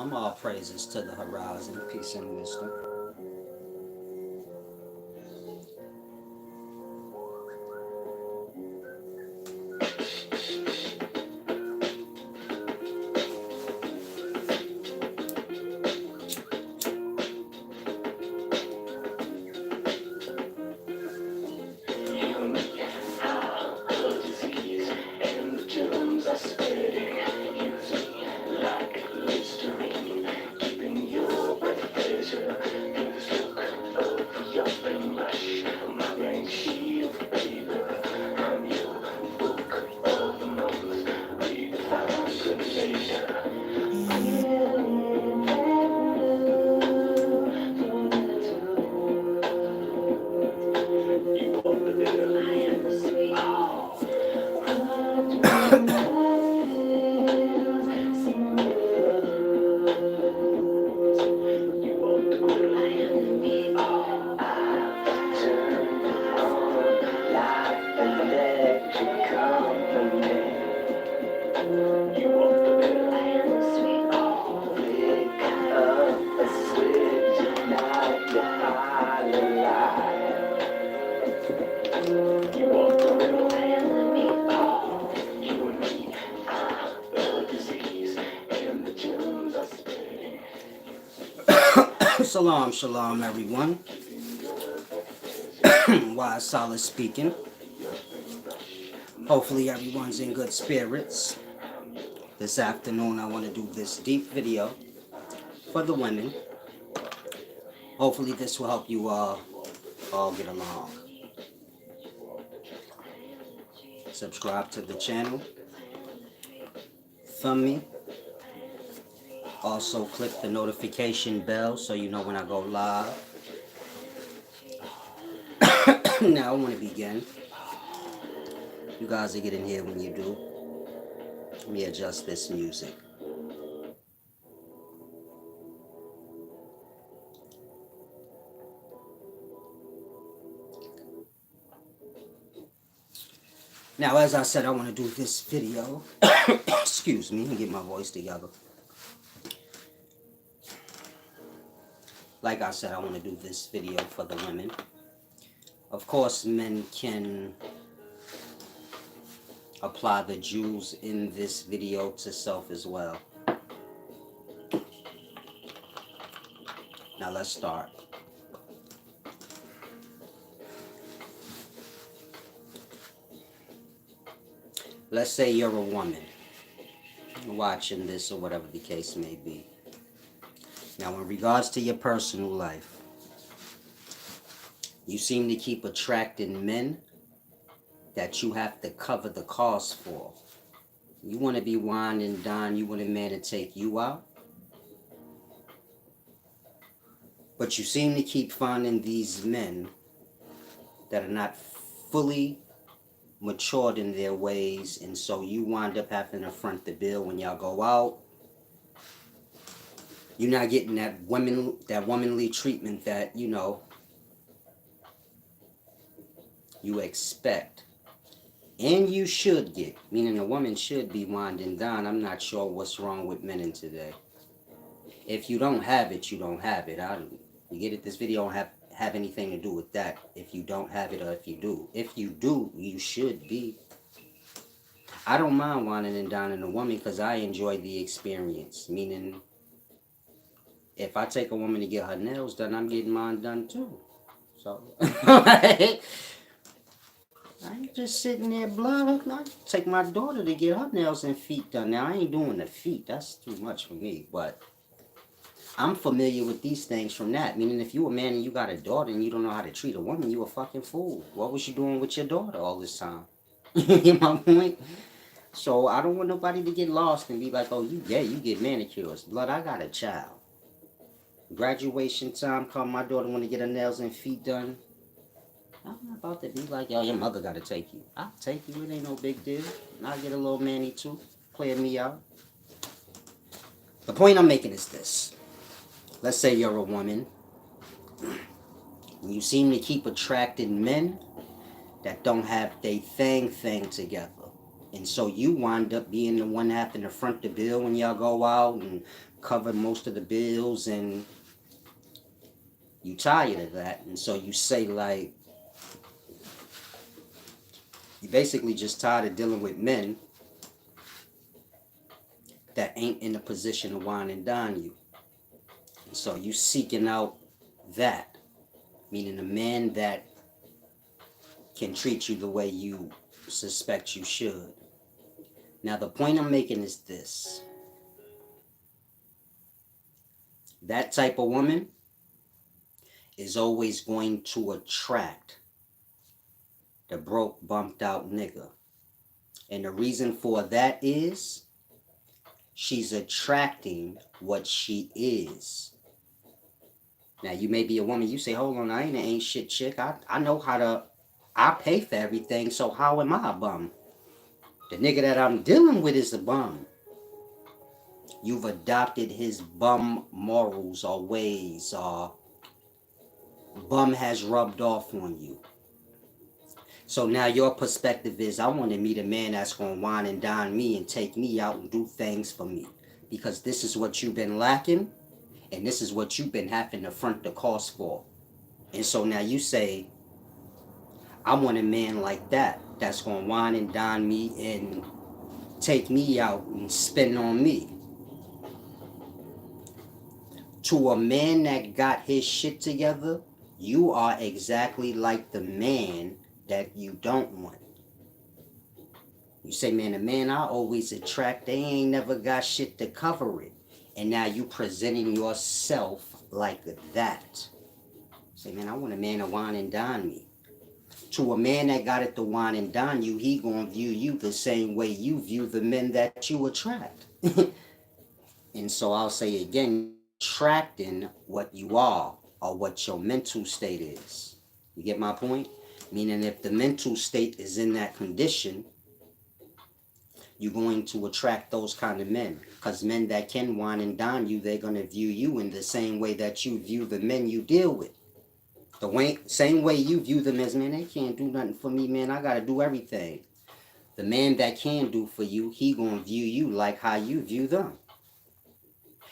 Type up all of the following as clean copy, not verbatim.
Shalom, all praises to the horizon, peace and wisdom. Shalom, shalom, everyone. Wise Solid speaking. Hopefully, everyone's in good spirits. This afternoon, I want to do this deep video for the women. Hopefully, this will help you all get along. Subscribe to the channel. Thumb me. Also, click the notification bell so you know when I go live. Now, I want to begin. You guys will get in here when you do. Let me adjust this music. Now, as I said, I want to do this video. Excuse me, let me get my voice together. Like I said, I want to do this video for the women. Of course, men can apply the jewels in this video to self as well. Now, let's start. Let's say you're a woman watching this or whatever the case may be. Now, in regards to your personal life, you seem to keep attracting men that you have to cover the cost for. You want to be wine and dine, you want a man to take you out. But you seem to keep finding these men that are not fully matured in their ways, and so you wind up having to front the bill when y'all go out. You're not getting that womanly treatment that, you know, you expect. And you should get, meaning a woman should be wined and dined. I'm not sure what's wrong with men in today. If you don't have it, you don't have it. You get it? This video don't have anything to do with that. If you don't have it or if you do. If you do, you should be. I don't mind wining and dining a woman because I enjoy the experience. Meaning, if I take a woman to get her nails done, I'm getting mine done too. So, I ain't just sitting there blind. I take my daughter to get her nails and feet done. Now, I ain't doing the feet. That's too much for me. But I'm familiar with these things from that. Meaning, if you a man and you got a daughter and you don't know how to treat a woman, you a fucking fool. What was you doing with your daughter all this time? You get my point? So, I don't want nobody to get lost and be like, oh, you get manicures. Blood, I got a child. Graduation time come, my daughter want to get her nails and feet done. I'm not about to be like, yo, your mother got to take you. I'll take you. It ain't no big deal. And I'll get a little manny too. Clear me out. The point I'm making is this. Let's say you're a woman. And you seem to keep attracting men that don't have their thing together. And so you wind up being the one having to front the bill when y'all go out and cover most of the bills, and you tired of that. And so you say, like, you basically just tired of dealing with men that ain't in a position to wine and dine you. And so you seeking out that, meaning a man that can treat you the way you suspect you should. Now, the point I'm making is this: that type of woman is always going to attract the broke, bumped out nigga. And the reason for that is she's attracting what she is. Now, you may be a woman, you say, hold on, I ain't shit chick. I know how to, I pay for everything, so how am I a bum? The nigga that I'm dealing with is a bum. You've adopted his bum morals or ways, or bum has rubbed off on you. So now your perspective is, I want to meet a man that's going to wine and dine me and take me out and do things for me. Because this is what you've been lacking, and this is what you've been having to front the cost for. And so now you say, I want a man like that, that's going to wine and dine me and take me out and spend on me. To a man that got his shit together, you are exactly like the man that you don't want. You say, man, a man I always attract, they ain't never got shit to cover it. And now you presenting yourself like that. Say, man, I want a man to wine and dine me. To a man that got it to wine and dine you, he gonna view you the same way you view the men that you attract. And so I'll say again, attracting what you are or what your mental state is. You get my point? Meaning if the mental state is in that condition, you're going to attract those kind of men. Because men that can wine and dine you, they're going to view you in the same way that you view the men you deal with. Same way you view them as, man, they can't do nothing for me, man. I got to do everything. The man that can do for you, he going to view you like how you view them.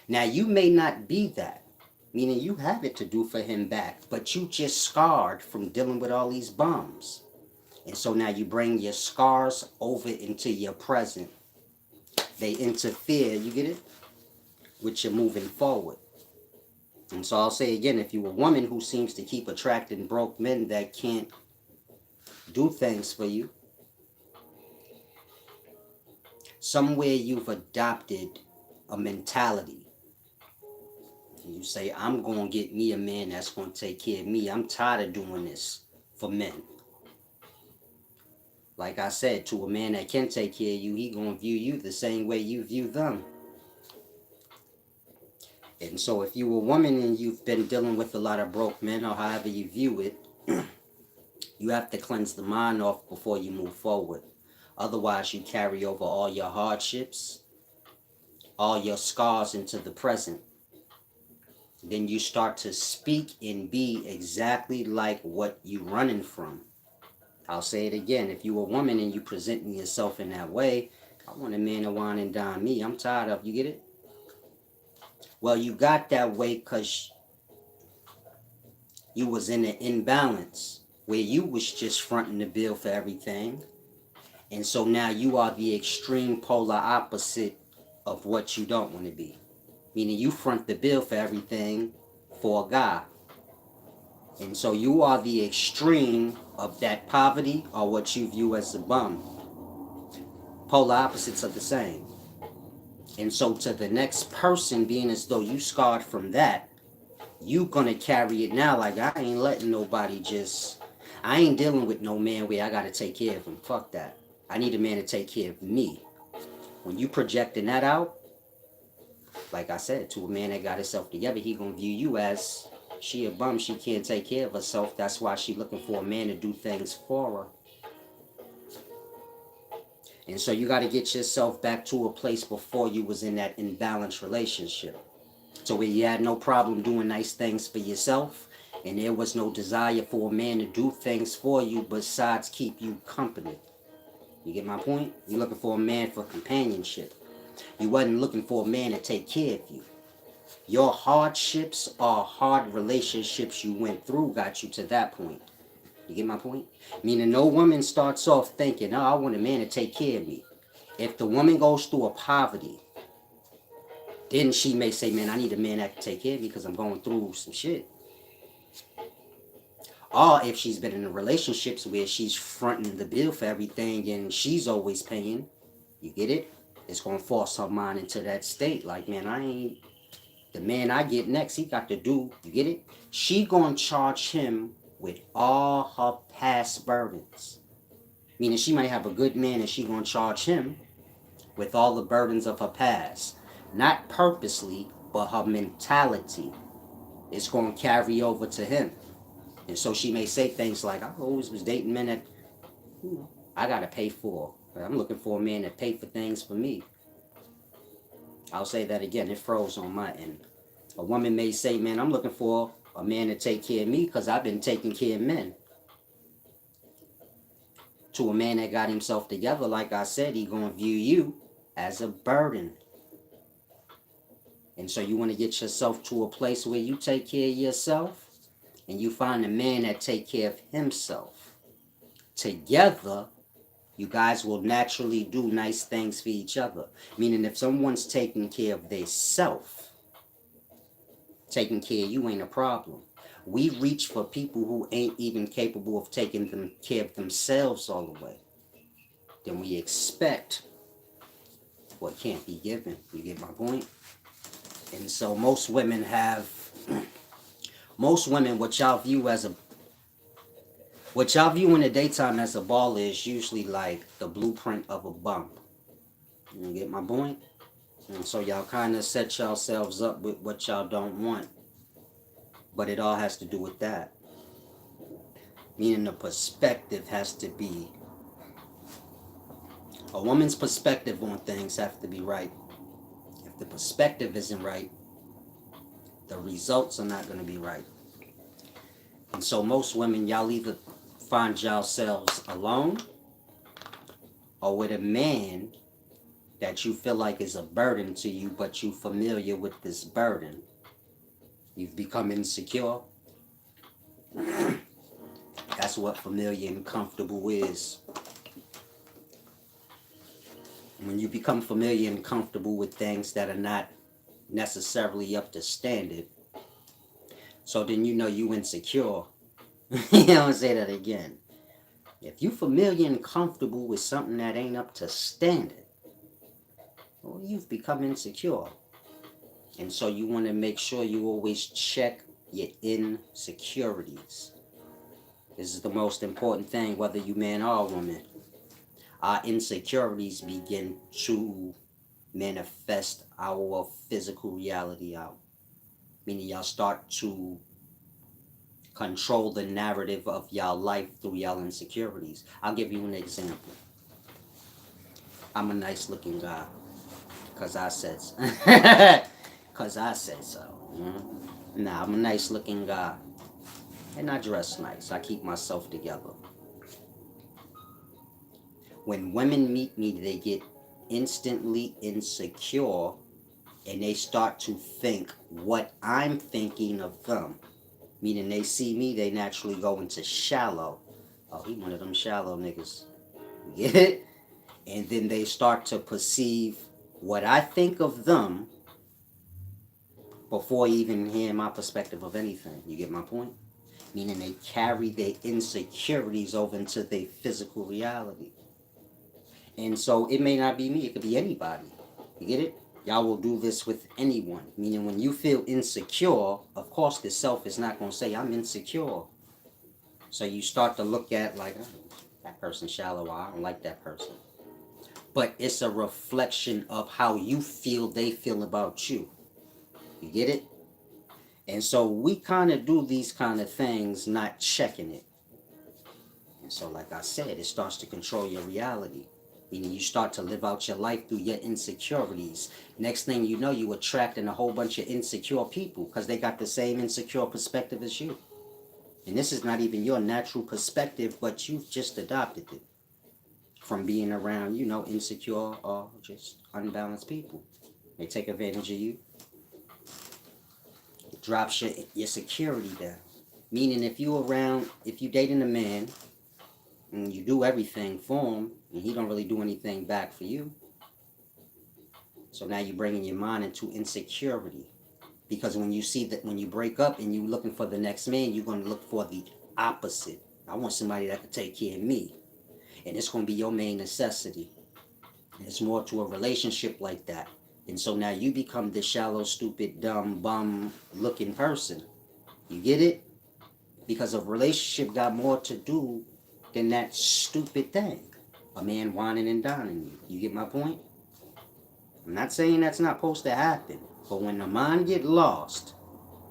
Now, you may not be that, meaning you have it to do for him back, but you just scarred from dealing with all these bums. And so now you bring your scars over into your present. They interfere, you get it, with your moving forward. And so I'll say again, if you're a woman who seems to keep attracting broke men that can't do things for you, somewhere you've adopted a mentality. You say, I'm going to get me a man that's going to take care of me. I'm tired of doing this for men. Like I said, to a man that can take care of you, he going to view you the same way you view them. And so if you're a woman and you've been dealing with a lot of broke men, or however you view it, you have to cleanse the mind off before you move forward. Otherwise, you carry over all your hardships, all your scars into the present. Then you start to speak and be exactly like what you're running from. I'll say it again. If you're a woman and you presenting yourself in that way, I want a man to wine and dine me. I'm tired of, you get it? Well, you got that way because you was in an imbalance where you was just fronting the bill for everything. And so now you are the extreme polar opposite of what you don't want to be. Meaning you front the bill for everything for a guy. And so you are the extreme of that poverty or what you view as a bum. Polar opposites are the same. And so to the next person, being as though you scarred from that, you gonna carry it now like, I ain't letting nobody just, I ain't dealing with no man where I gotta take care of him. Fuck that. I need a man to take care of me. When you projecting that out, like I said, to a man that got himself together, he gonna view you as, she a bum, she can't take care of herself. That's why she looking for a man to do things for her. And so you got to get yourself back to a place before you was in that imbalanced relationship. So where you had no problem doing nice things for yourself, and there was no desire for a man to do things for you besides keep you company. You get my point? You're looking for a man for companionship. You wasn't looking for a man to take care of you. Your hardships or hard relationships you went through got you to that point. You get my point? Meaning no woman starts off thinking, oh, I want a man to take care of me. If the woman goes through a poverty, then she may say, man, I need a man that can take care of me because I'm going through some shit. Or if she's been in relationships where she's fronting the bill for everything and she's always paying, you get it? It's going to force her mind into that state. Like, man, the man I get next, he got to do, you get it? She going to charge him with all her past burdens. Meaning she might have a good man and she going to charge him with all the burdens of her past. Not purposely, but her mentality is going to carry over to him. And so she may say things like, I always was dating men that, I got to pay for. I'm looking for a man that pay for things for me. I'll say that again. It froze on my end. A woman may say, man, I'm looking for a man to take care of me because I've been taking care of men. To a man that got himself together, like I said, he going to view you as a burden. And so you want to get yourself to a place where you take care of yourself and you find a man that take care of himself. Together, you guys will naturally do nice things for each other. Meaning if someone's taking care of their self, taking care of you ain't a problem. We reach for people who ain't even capable of taking care of themselves all the way. Then we expect what can't be given. You get my point? And so most women, what y'all view in the daytime as a baller is usually like the blueprint of a bum. You get my point? And so y'all kind of set yourselves up with what y'all don't want. But it all has to do with that. Meaning the perspective has to be, a woman's perspective on things have to be right. If the perspective isn't right, the results are not going to be right. And so most women, y'all either find yourselves alone or with a man that you feel like is a burden to you, but you're familiar with this burden. You've become insecure. That's what familiar and comfortable is. When you become familiar and comfortable with things that are not necessarily up to standard, so then you know you insecure. You know, I'll say that again. If you familiar and comfortable with something that ain't up to standard, well, you've become insecure. And so you want to make sure you always check your insecurities. This is the most important thing, whether you man or woman. Our insecurities begin to manifest our physical reality out. Meaning y'all start to control the narrative of y'all life through y'all insecurities. I'll give you an example. I'm a nice looking guy. Because I said so. Because I said so. Nah, I'm a nice looking guy. And I dress nice. I keep myself together. When women meet me, they get instantly insecure and they start to think what I'm thinking of them. Meaning they see me, they naturally go into shallow. Oh, he one of them shallow niggas. You get it? And then they start to perceive what I think of them before even hearing my perspective of anything. You get my point? Meaning they carry their insecurities over into their physical reality. And so it may not be me, it could be anybody. You get it? Y'all will do this with anyone. Meaning when you feel insecure, of course the self is not going to say, I'm insecure. So you start to look at like, oh, that person's shallow, I don't like that person. But it's a reflection of how you feel they feel about you. You get it? And so we kind of do these kind of things not checking it. And so like I said, it starts to control your reality. Meaning you start to live out your life through your insecurities. Next thing you know, you attracting a whole bunch of insecure people because they got the same insecure perspective as you. And this is not even your natural perspective, but you've just adopted it. from being around, insecure or just unbalanced people. They take advantage of you. It drops your security down. Meaning if you dating a man and you do everything for him and he don't really do anything back for you, so now you're bringing your mind into insecurity. Because when you break up and you're looking for the next man, you're going to look for the opposite. I want somebody that can take care of me. And it's going to be your main necessity. And it's more to a relationship like that. And so now you become the shallow, stupid, dumb, bum looking person. You get it? Because a relationship got more to do than that stupid thing. A man whining and dining you. You get my point? I'm not saying that's not supposed to happen. But when the mind get lost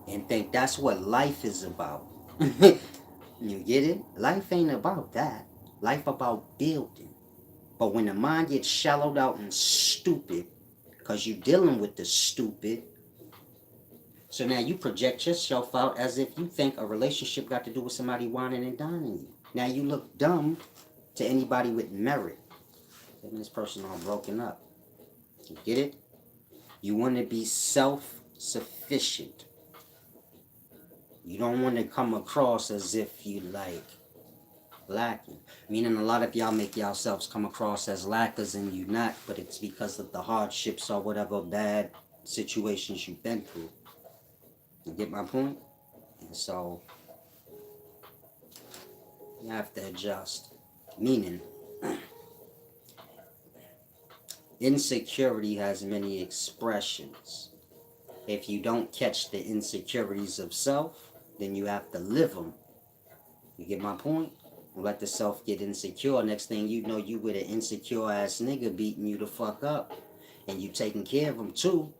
and think that's what life is about. You get it? Life ain't about that. Life about building. But when the mind gets shallowed out and stupid, because you're dealing with the stupid, so now you project yourself out as if you think a relationship got to do with somebody whining and dining you. Now you look dumb to anybody with merit. And this person all broken up. You get it? You want to be self-sufficient. You don't want to come across as if you lacking. Meaning a lot of y'all make yourselves come across as lackers and you not, but it's because of the hardships or whatever bad situations you've been through. You get my point? And so you have to adjust. Meaning insecurity has many expressions. If you don't catch the insecurities of self, then you have to live them. You get my point? Let the self get insecure. Next thing you know, you with an insecure ass nigga beating you the fuck up. And you taking care of him too.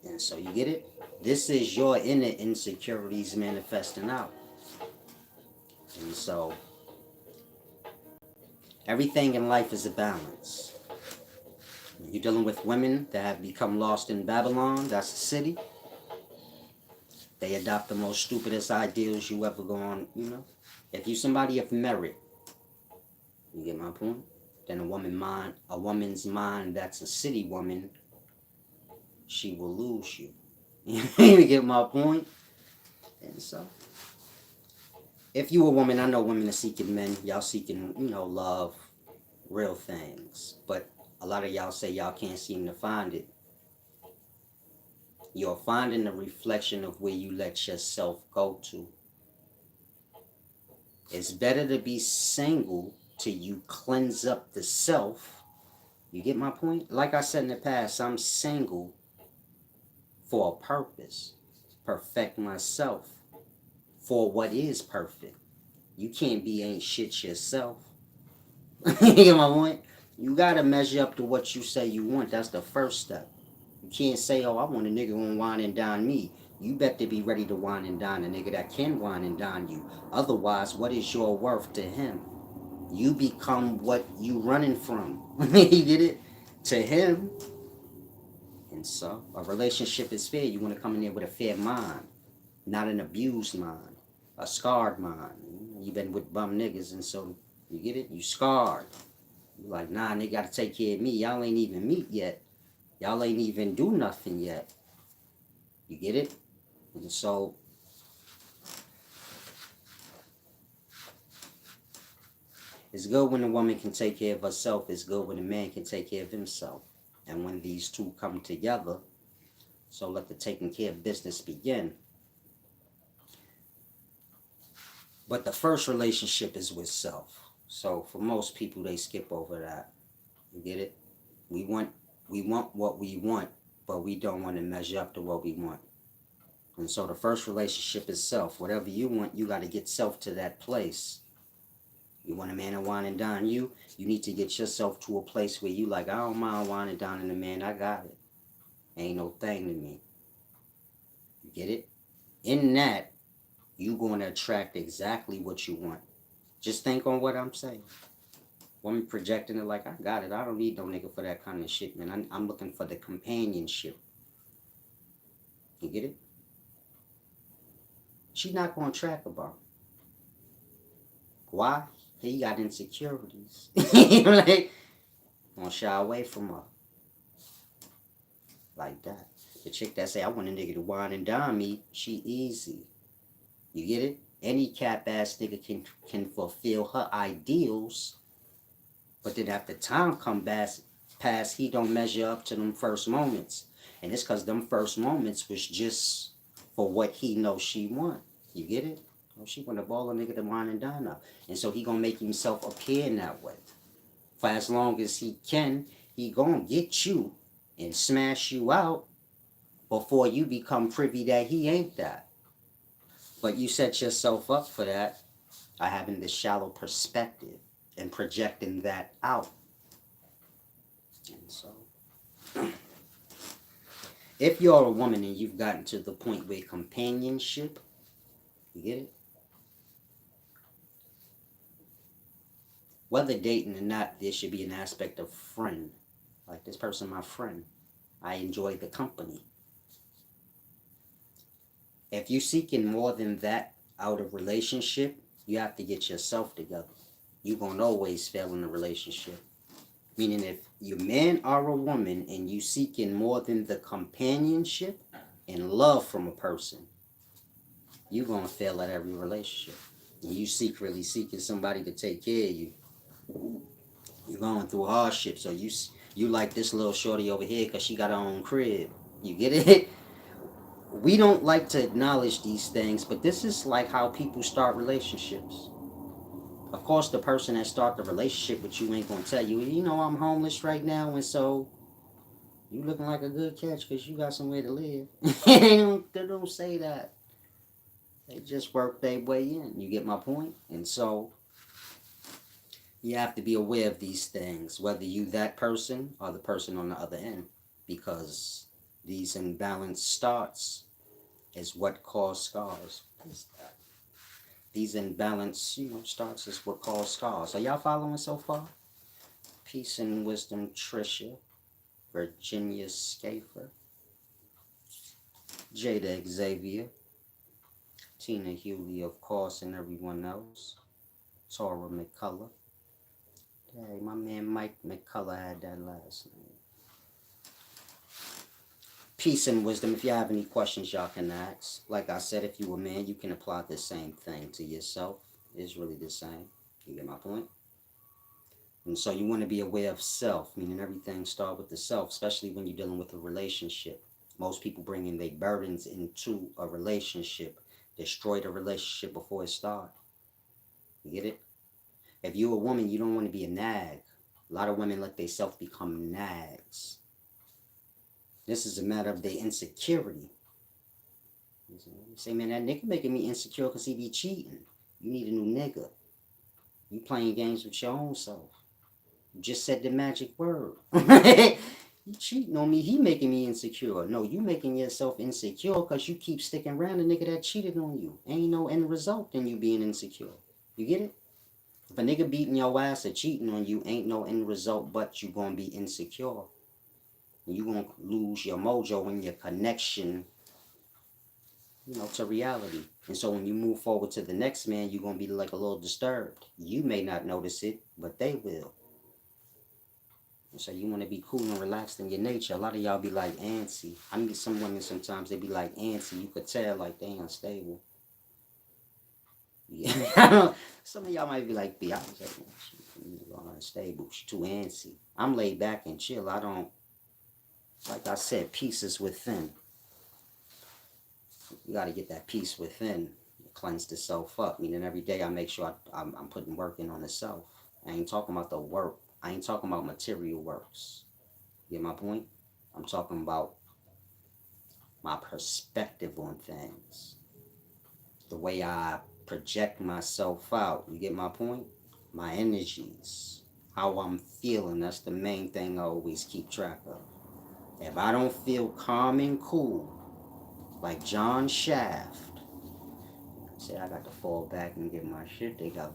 And so you get it? This is your inner insecurities manifesting out. And so everything in life is a balance. You're dealing with women that have become lost in Babylon. That's a city. They adopt the most stupidest ideals you ever go on, If you somebody of merit, you get my point? Then a woman's mind that's a city woman, she will lose you. You get my point? And so, if you a woman, I know women are seeking men. Y'all seeking, love, real things. But a lot of y'all say y'all can't seem to find it. You're finding the reflection of where you let yourself go to. It's better to be single till you cleanse up the self. You get my point? Like I said in the past, I'm single for a purpose. Perfect myself for what is perfect. You can't be ain't shit yourself. You get my point? You gotta measure up to what you say you want. That's the first step. You can't say, oh, I want a nigga who wine and dine me. You better be ready to wine and dine a nigga that can wine and dine you. Otherwise, what is your worth to him? You become what you running from. You get it? To him. And so, a relationship is fair. You want to come in there with a fair mind. Not an abused mind. A scarred mind. You've been with bum niggas, and so, you get it? You scarred. You're like, nah, they got to take care of me. Y'all ain't even meet yet. Y'all ain't even do nothing yet. You get it? And so, it's good when a woman can take care of herself. It's good when a man can take care of himself. And when these two come together, so let the taking care of business begin. But the first relationship is with self. So for most people, they skip over that. You get it? We want what we want, but we don't want to measure up to what we want. And so the first relationship is self. Whatever you want, you got to get self to that place. You want a man to wine and dine you, you need to get yourself to a place where you like, I don't mind wine and dining a man, I got it. Ain't no thing to me. You get it? In that, you going to attract exactly what you want. Just think on what I'm saying. Woman projecting it like, I got it. I don't need no nigga for that kind of shit, man. I'm looking for the companionship. You get it? She's not going to track about. Why? He got insecurities. Like, gonna shy away from her. Like that. The chick that say, I want a nigga to wine and dine me, she easy. You get it? Any cap ass nigga can fulfill her ideals, but then after time past, he don't measure up to them first moments. And it's cause them first moments was just for what he knows she want. You get it? Oh, she want to ball a nigga to wine and dine her. And so he gonna make himself appear in that way. For as long as he can, he gonna get you and smash you out before you become privy that he ain't that. But you set yourself up for that by having this shallow perspective and projecting that out. And so, if you're a woman and you've gotten to the point where companionship, you get it? Whether dating or not, there should be an aspect of friend. Like, this person, my friend. I enjoy the company. If you're seeking more than that out of relationship, you have to get yourself together. You're going to always fail in a relationship. Meaning if you man or a woman and you seeking more than the companionship and love from a person, you're going to fail at every relationship. And you secretly seeking somebody to take care of you. You're going through hardship. So you like this little shorty over here because she got her own crib. You get it? We don't like to acknowledge these things, but this is like how people start relationships. Of course, the person that start the relationship with you ain't gonna tell you, you know, I'm homeless right now, and so you looking like a good catch because you got somewhere to live. They don't say that. They just work their way in. You get my point? And so you have to be aware of these things, whether you that person or the person on the other end, because these imbalanced starts is what cause scars. These imbalanced, starts is what cause scars. Are y'all following so far? Peace and wisdom, Trisha, Virginia Schaefer, Jada Xavier, Tina Hewley, of course, and everyone else. Tora McCullough. Hey, my man Mike McCullough had that last name. Peace and wisdom. If you have any questions, y'all can ask. Like I said, if you a man, you can apply the same thing to yourself. It's really the same. You get my point? And so you want to be aware of self, meaning everything starts with the self, especially when you're dealing with a relationship. Most people bring in their burdens into a relationship, destroy the relationship before it starts. You get it? If you're a woman, you don't want to be a nag. A lot of women let themselves become nags. This is a matter of their insecurity. You say, man, that nigga making me insecure because he be cheating. You need a new nigga. You playing games with your own self. You just said the magic word. You cheating on me, he making me insecure. No, you making yourself insecure because you keep sticking around a nigga that cheated on you. Ain't no end result in you being insecure. You get it? If a nigga beating your ass or cheating on you, ain't no end result but you gonna be insecure. And you gonna lose your mojo and your connection, to reality. And so when you move forward to the next man, you're gonna be like a little disturbed. You may not notice it, but they will. So you want to be cool and relaxed in your nature. A lot of y'all be like antsy. I meet some women sometimes, they be like antsy. You could tell like they unstable. Yeah. Some of y'all might be like, I was like, she's unstable. She's too antsy. I'm laid back and chill. I don't, like I said, peace is within. You got to get that peace within. Cleanse the self up. Meaning every day I make sure I'm putting work in on the self. I ain't talking about the work. I ain't talking about material works. Get my point? I'm talking about my perspective on things. The way I project myself out. You get my point? My energies. How I'm feeling. That's the main thing I always keep track of. If I don't feel calm and cool, like John Shaft, I say I got to fall back and get my shit together.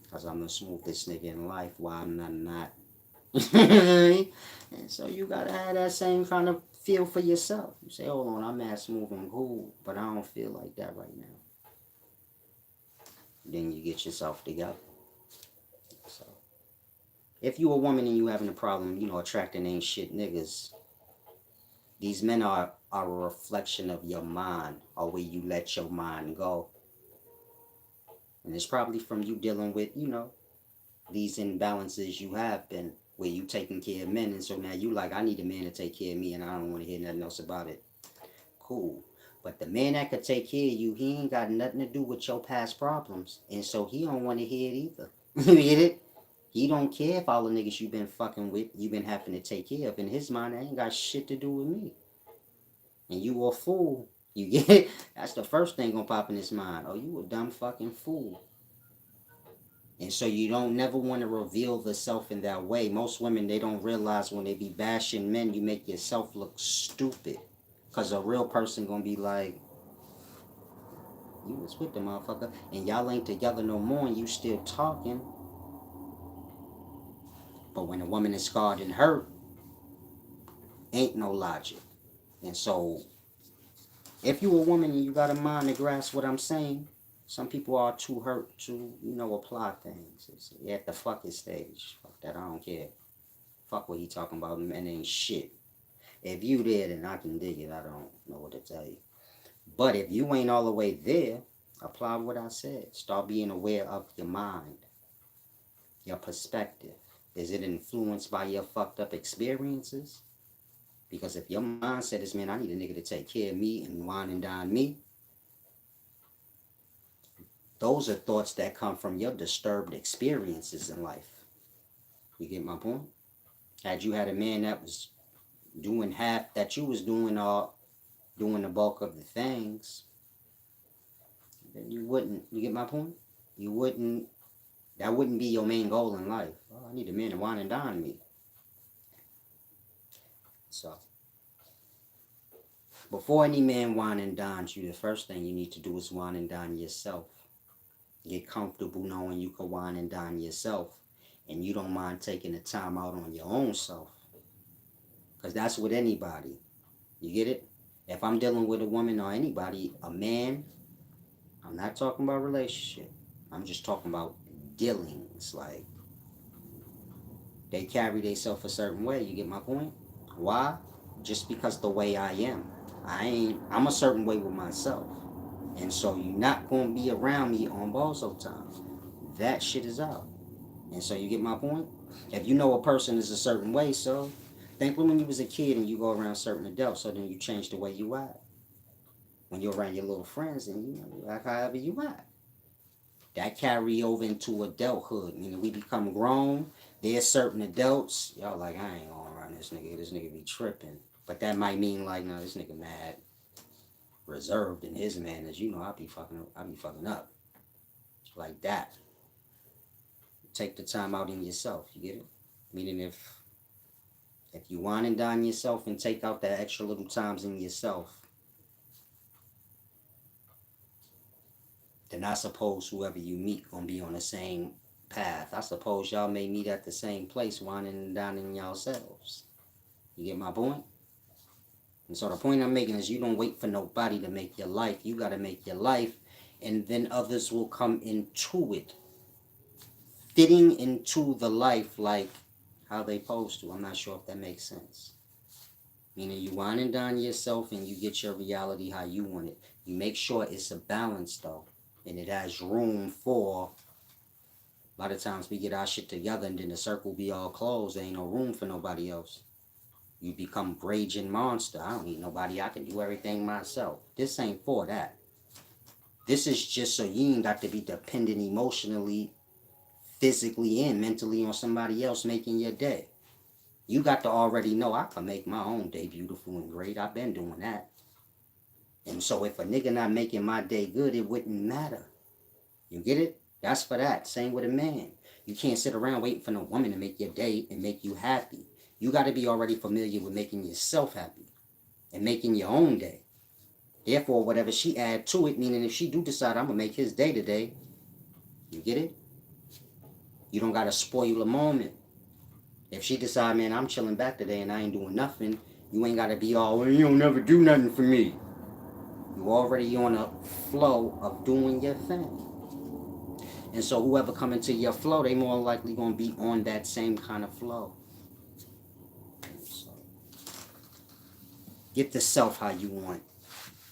Because I'm the smoothest nigga in life while I'm not. And so you gotta have that same kind of feel for yourself. You say, hold on, I'm mad smooth and cool, but I don't feel like that right now. Then you get yourself together. If you a woman and you having a problem, attracting ain't shit niggas, these men are a reflection of your mind, or where you let your mind go. And it's probably from you dealing with, these imbalances you have been, where you taking care of men, and so now you like, I need a man to take care of me, and I don't want to hear nothing else about it. Cool. But the man that could take care of you, he ain't got nothing to do with your past problems, and so he don't want to hear it either. You get it? He don't care if all the niggas you been fucking with, you been having to take care of. In his mind, that ain't got shit to do with me. And you a fool. You get it? That's the first thing gonna pop in his mind. Oh, you a dumb fucking fool. And so you don't never want to reveal the self in that way. Most women, they don't realize when they be bashing men, you make yourself look stupid. Because a real person gonna be like, you was with the motherfucker, and y'all ain't together no more, and you still talking. But when a woman is scarred and hurt, ain't no logic. And so, if you a woman and you got a mind to grasp what I'm saying, some people are too hurt to, apply things. It's at the fucking stage. Fuck that, I don't care. Fuck what he talking about, men ain't shit. If you there, then I can dig it. I don't know what to tell you. But if you ain't all the way there, apply what I said. Start being aware of your mind, your perspective. Is it influenced by your fucked up experiences? Because if your mindset is, man, I need a nigga to take care of me and wine and dine me, those are thoughts that come from your disturbed experiences in life. You get my point? Had you had a man that was doing half that you was doing, or doing the bulk of the things, then you wouldn't. You get my point? You wouldn't. That wouldn't be your main goal in life. Oh, I need a man to wine and dine me. So, before any man wine and dines you, the first thing you need to do is wine and dine yourself. Get comfortable knowing you can wine and dine yourself, and you don't mind taking the time out on your own self. Because that's with anybody. You get it? If I'm dealing with a woman or anybody, a man, I'm not talking about relationship. I'm just talking about dealings. Like, they carry themselves a certain way. You get my point? Why? Just because the way I am. I'm a certain way with myself. And so you're not going to be around me on bozo time. That shit is out. And so you get my point? If you know a person is a certain way, so think when you was a kid and you go around certain adults, so then you change the way you act. When you're around your little friends, and you act however you act. That carry over into adulthood. Meaning we become grown. There's certain adults, y'all like, I ain't going around this nigga. This nigga be tripping. But that might mean like, no, this nigga mad, reserved in his manners. I be fucking up. Like that. Take the time out in yourself. You get it? Meaning if you wine and dine yourself and take out that extra little times in yourself, then I suppose whoever you meet gonna be on the same path. I suppose y'all may meet at the same place, whining and dining yourselves. You get my point? And so the point I'm making is you don't wait for nobody to make your life. You gotta make your life, and then others will come into it. Fitting into the life like how they supposed to. I'm not sure if that makes sense. Meaning you wine and dine yourself and you get your reality how you want it. You make sure it's a balance though. And it has room for, a lot of times we get our shit together and then the circle be all closed. There ain't no room for nobody else. You become raging monster. I don't need nobody. I can do everything myself. This ain't for that. This is just so you ain't got to be dependent emotionally, physically, and mentally on somebody else making your day. You got to already know I can make my own day beautiful and great. I've been doing that. And so if a nigga not making my day good, it wouldn't matter. You get it? That's for that. Same with a man. You can't sit around waiting for no woman to make your day and make you happy. You got to be already familiar with making yourself happy and making your own day. Therefore, whatever she add to it, meaning if she do decide I'm going to make his day today, you get it? You don't got to spoil a moment. If she decide, man, I'm chilling back today and I ain't doing nothing, you ain't got to be all, well, you don't never do nothing for me. You already on a flow of doing your thing. And so whoever come into your flow, they more likely gonna be on that same kind of flow. So get the self how you want,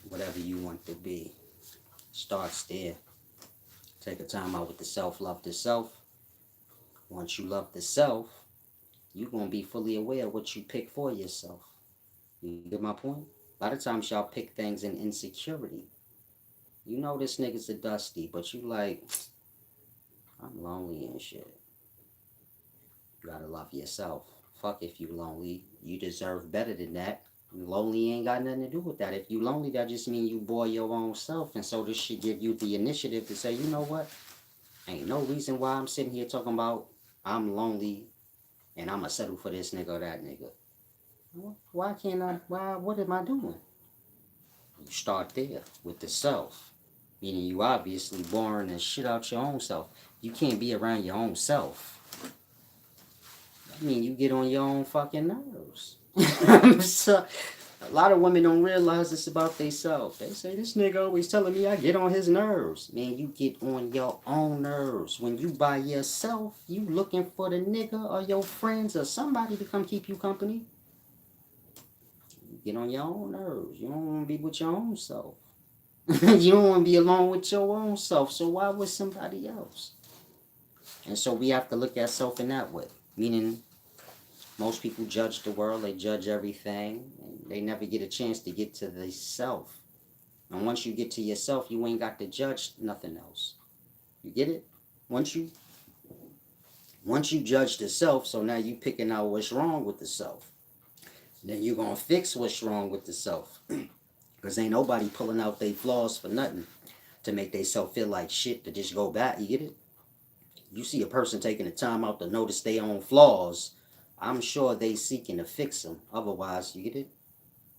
whatever you want to be. Starts there. Take a time out with the self, love the self. Once you love the self, you're gonna be fully aware of what you pick for yourself. You get my point? A lot of times y'all pick things in insecurity. You know this nigga's a dusty, but you like, I'm lonely and shit. You gotta love yourself. Fuck if you lonely. You deserve better than that. Lonely ain't got nothing to do with that. If you lonely, that just means you bore your own self. And so this should give you the initiative to say, you know what? Ain't no reason why I'm sitting here talking about I'm lonely and I'ma settle for this nigga or that nigga. Why can't I? Why? What am I doing? You start there with the self. Meaning you obviously boring and shit out your own self. You can't be around your own self. I mean, you get on your own fucking nerves. So, a lot of women don't realize it's about themselves. They say, this nigga always telling me I get on his nerves. Man, you get on your own nerves. When you by yourself, you looking for the nigga or your friends or somebody to come keep you company. You get on your own nerves. You don't want to be with your own self. You don't want to be alone with your own self. So why with somebody else? And so we have to look at self in that way. Meaning, most people judge the world, they judge everything, and they never get a chance to get to the self. And once you get to yourself, you ain't got to judge nothing else. You get it? Once you judge the self, so now you picking out what's wrong with the self. Then you gonna fix what's wrong with the self. Because ain't nobody pulling out their flaws for nothing to make they self feel like shit to just go back. You get it? You see a person taking the time out to notice their own flaws, I'm sure they seeking to fix them. Otherwise, you get it?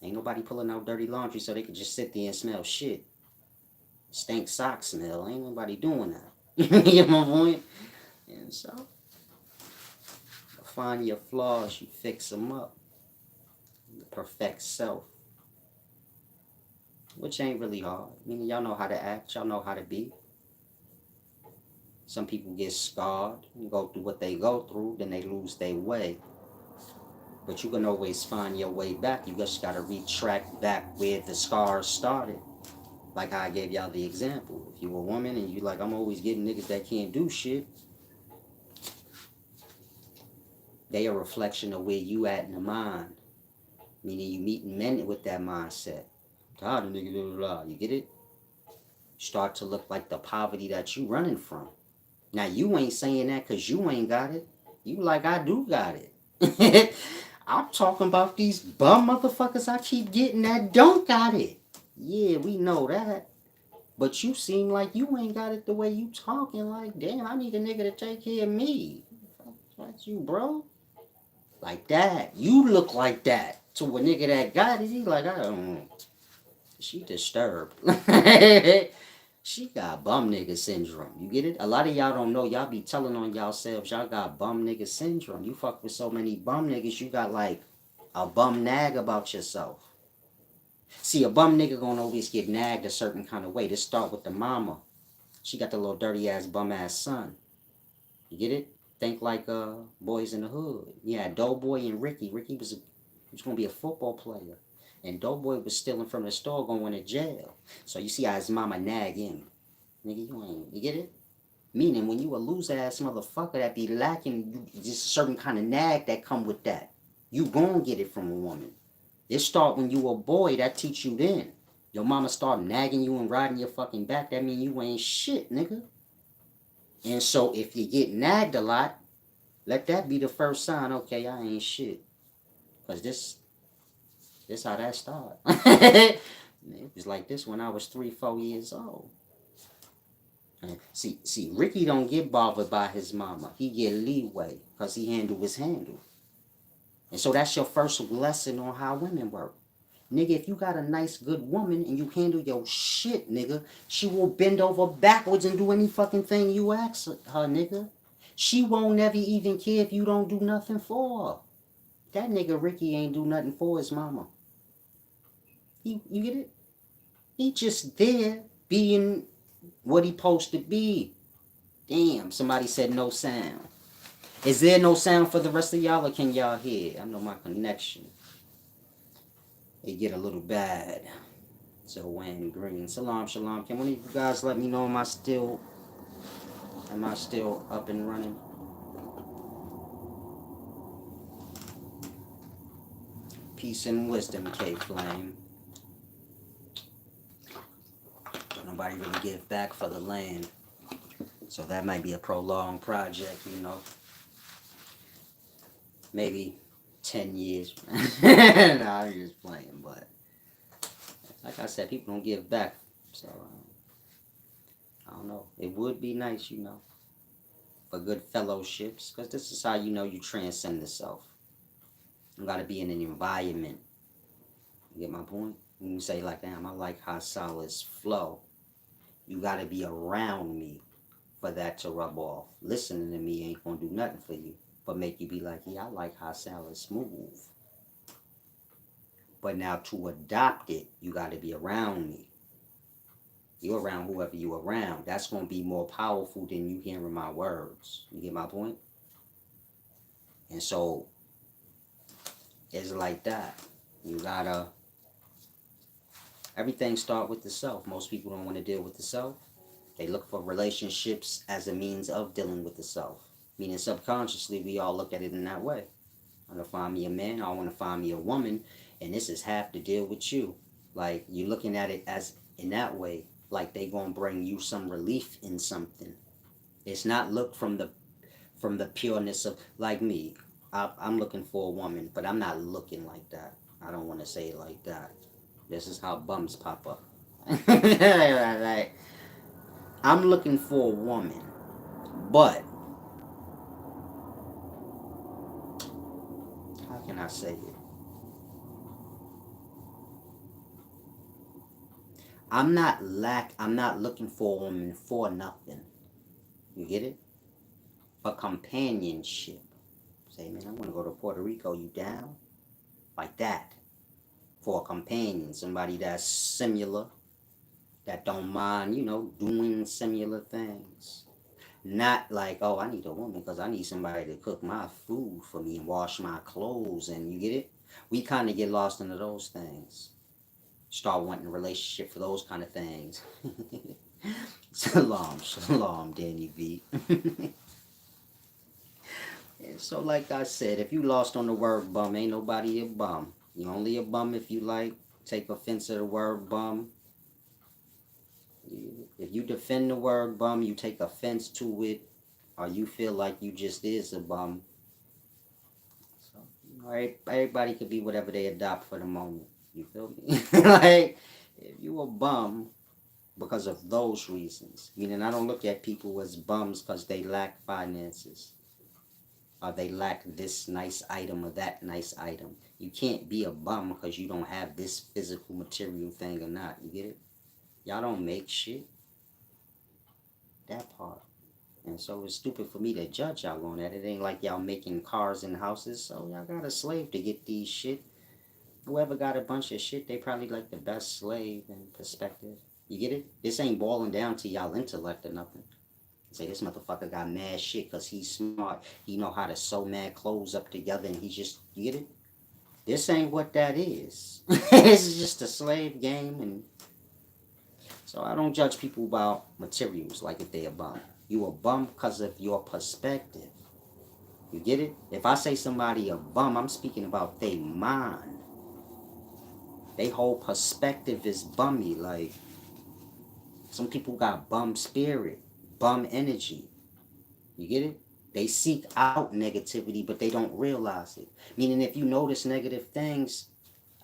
Ain't nobody pulling out dirty laundry so they could just sit there and smell shit. Stank sock smell. Ain't nobody doing that. You get my point? And so, find your flaws, you fix them up. The perfect self. Which ain't really hard. I mean, y'all know how to act. Y'all know how to be. Some people get scarred and go through what they go through, then they lose their way. But you can always find your way back. You just gotta retract back where the scars started. Like how I gave y'all the example. If you a woman and you like, I'm always getting niggas that can't do shit, they a reflection of where you at in the mind. Meaning you meeting men with that mindset. Tired of niggas, blah, blah, blah. You get it? Start to look like the poverty that you running from. Now you ain't saying that because you ain't got it. You like, I do got it. I'm talking about these bum motherfuckers I keep getting that don't got it. Yeah, we know that. But you seem like you ain't got it the way you talking. Like, damn, I need a nigga to take care of me. That's you, bro. Like that. You look like that. To a nigga that got it, he like, I don't know. She disturbed. She got bum nigga syndrome. You get it? A lot of y'all don't know. Y'all be telling on y'allselves y'all got bum nigga syndrome. You fuck with so many bum niggas, you got like a bum nag about yourself. See, a bum nigga gonna always get nagged a certain kind of way. This start with the mama. She got the little dirty ass bum ass son. You get it? Think like Boys in the Hood. Yeah, Doughboy and Ricky. Ricky was gonna be a football player. And Doughboy was stealing from the store going to jail. So you see how his mama nag him. Nigga, you get it? Meaning when you a loose ass motherfucker that be lacking just a certain kind of nag that come with that. You gon' get it from a woman. It start when you a boy, that teach you then. Your mama start nagging you and riding your fucking back, that mean you ain't shit, nigga. And so if you get nagged a lot, let that be the first sign, okay, I ain't shit. Cause this how that start. It was like this when I was 3, 4 years old. And see, Ricky don't get bothered by his mama. He get leeway because he handle his handle. And so that's your first lesson on how women work. Nigga, if you got a nice, good woman and you handle your shit, nigga, she will bend over backwards and do any fucking thing you ask her, nigga. She won't never even care if you don't do nothing for her. That nigga Ricky ain't do nothing for his mama. You get it? He just there being what he supposed to be. Damn, somebody said no sound. Is there no sound for the rest of y'all, or can y'all hear? I know my connection. It get a little bad. So Wayne Green. Salam, shalom. Can one of you guys let me know am I still up and running? Peace and wisdom, K Flame. Don't nobody really give back for the land. So that might be a prolonged project, you know. Maybe 10 years. Nah, I'm just playing, but like I said, people don't give back. So I don't know. It would be nice, you know, for good fellowships, because this is how you know you transcend the self. You gotta be in an environment. You get my point? When you say like, damn, I like how solids flow. You gotta be around me for that to rub off. Listening to me ain't gonna do nothing for you, but make you be like, yeah, I like how solids smooth. But now to adopt it, you gotta be around me. You're around whoever you around. That's gonna be more powerful than you hearing my words. You get my point? And so it's like that. You gotta, everything start with the self. Most people don't want to deal with the self. They look for relationships as a means of dealing with the self. Meaning subconsciously, we all look at it in that way. I want to find me a man, I want to find me a woman, and this is half to deal with you. Like, you're looking at it as in that way, like they gonna bring you some relief in something. It's not look from the pureness of, like me. I'm looking for a woman, but I'm not looking like that. I don't want to say it like that. This is how bums pop up. Like, I'm looking for a woman, but how can I say it? I'm not looking for a woman for nothing. You get it? For companionship. Say, man, I want to go to Puerto Rico. You down? Like that. For a companion, somebody that's similar, that don't mind, you know, doing similar things. Not like, oh, I need a woman because I need somebody to cook my food for me and wash my clothes, and you get it? We kind of get lost into those things. Start wanting a relationship for those kind of things. Shalom, shalom, Danny V. And so, like I said, if you lost on the word bum, ain't nobody a bum. You only a bum if you like take offense at the word bum. If you defend the word bum, you take offense to it, or you feel like you just is a bum. So, you know, everybody could be whatever they adopt for the moment. You feel me? Like, if you a bum because of those reasons, meaning I don't look at people as bums because they lack finances, or they lack this nice item or that nice item. You can't be a bum because you don't have this physical material thing or not. You get it? Y'all don't make shit. That part. And so it's stupid for me to judge y'all on that. It ain't like y'all making cars and houses, so y'all got a slave to get these shit. Whoever got a bunch of shit, they probably like the best slave in perspective. You get it? This ain't boiling down to y'all intellect or nothing. Say this motherfucker got mad shit because he's smart. He know how to sew mad clothes up together, and he's just, you get it? This ain't what that is. This is just a slave game, and so I don't judge people about materials like if they a bum. You a bum because of your perspective. You get it? If I say somebody a bum, I'm speaking about they mind. They whole perspective is bummy. Like, some people got bum spirit, bum energy. You get it? They seek out negativity, but they don't realize it. Meaning, if you notice negative things,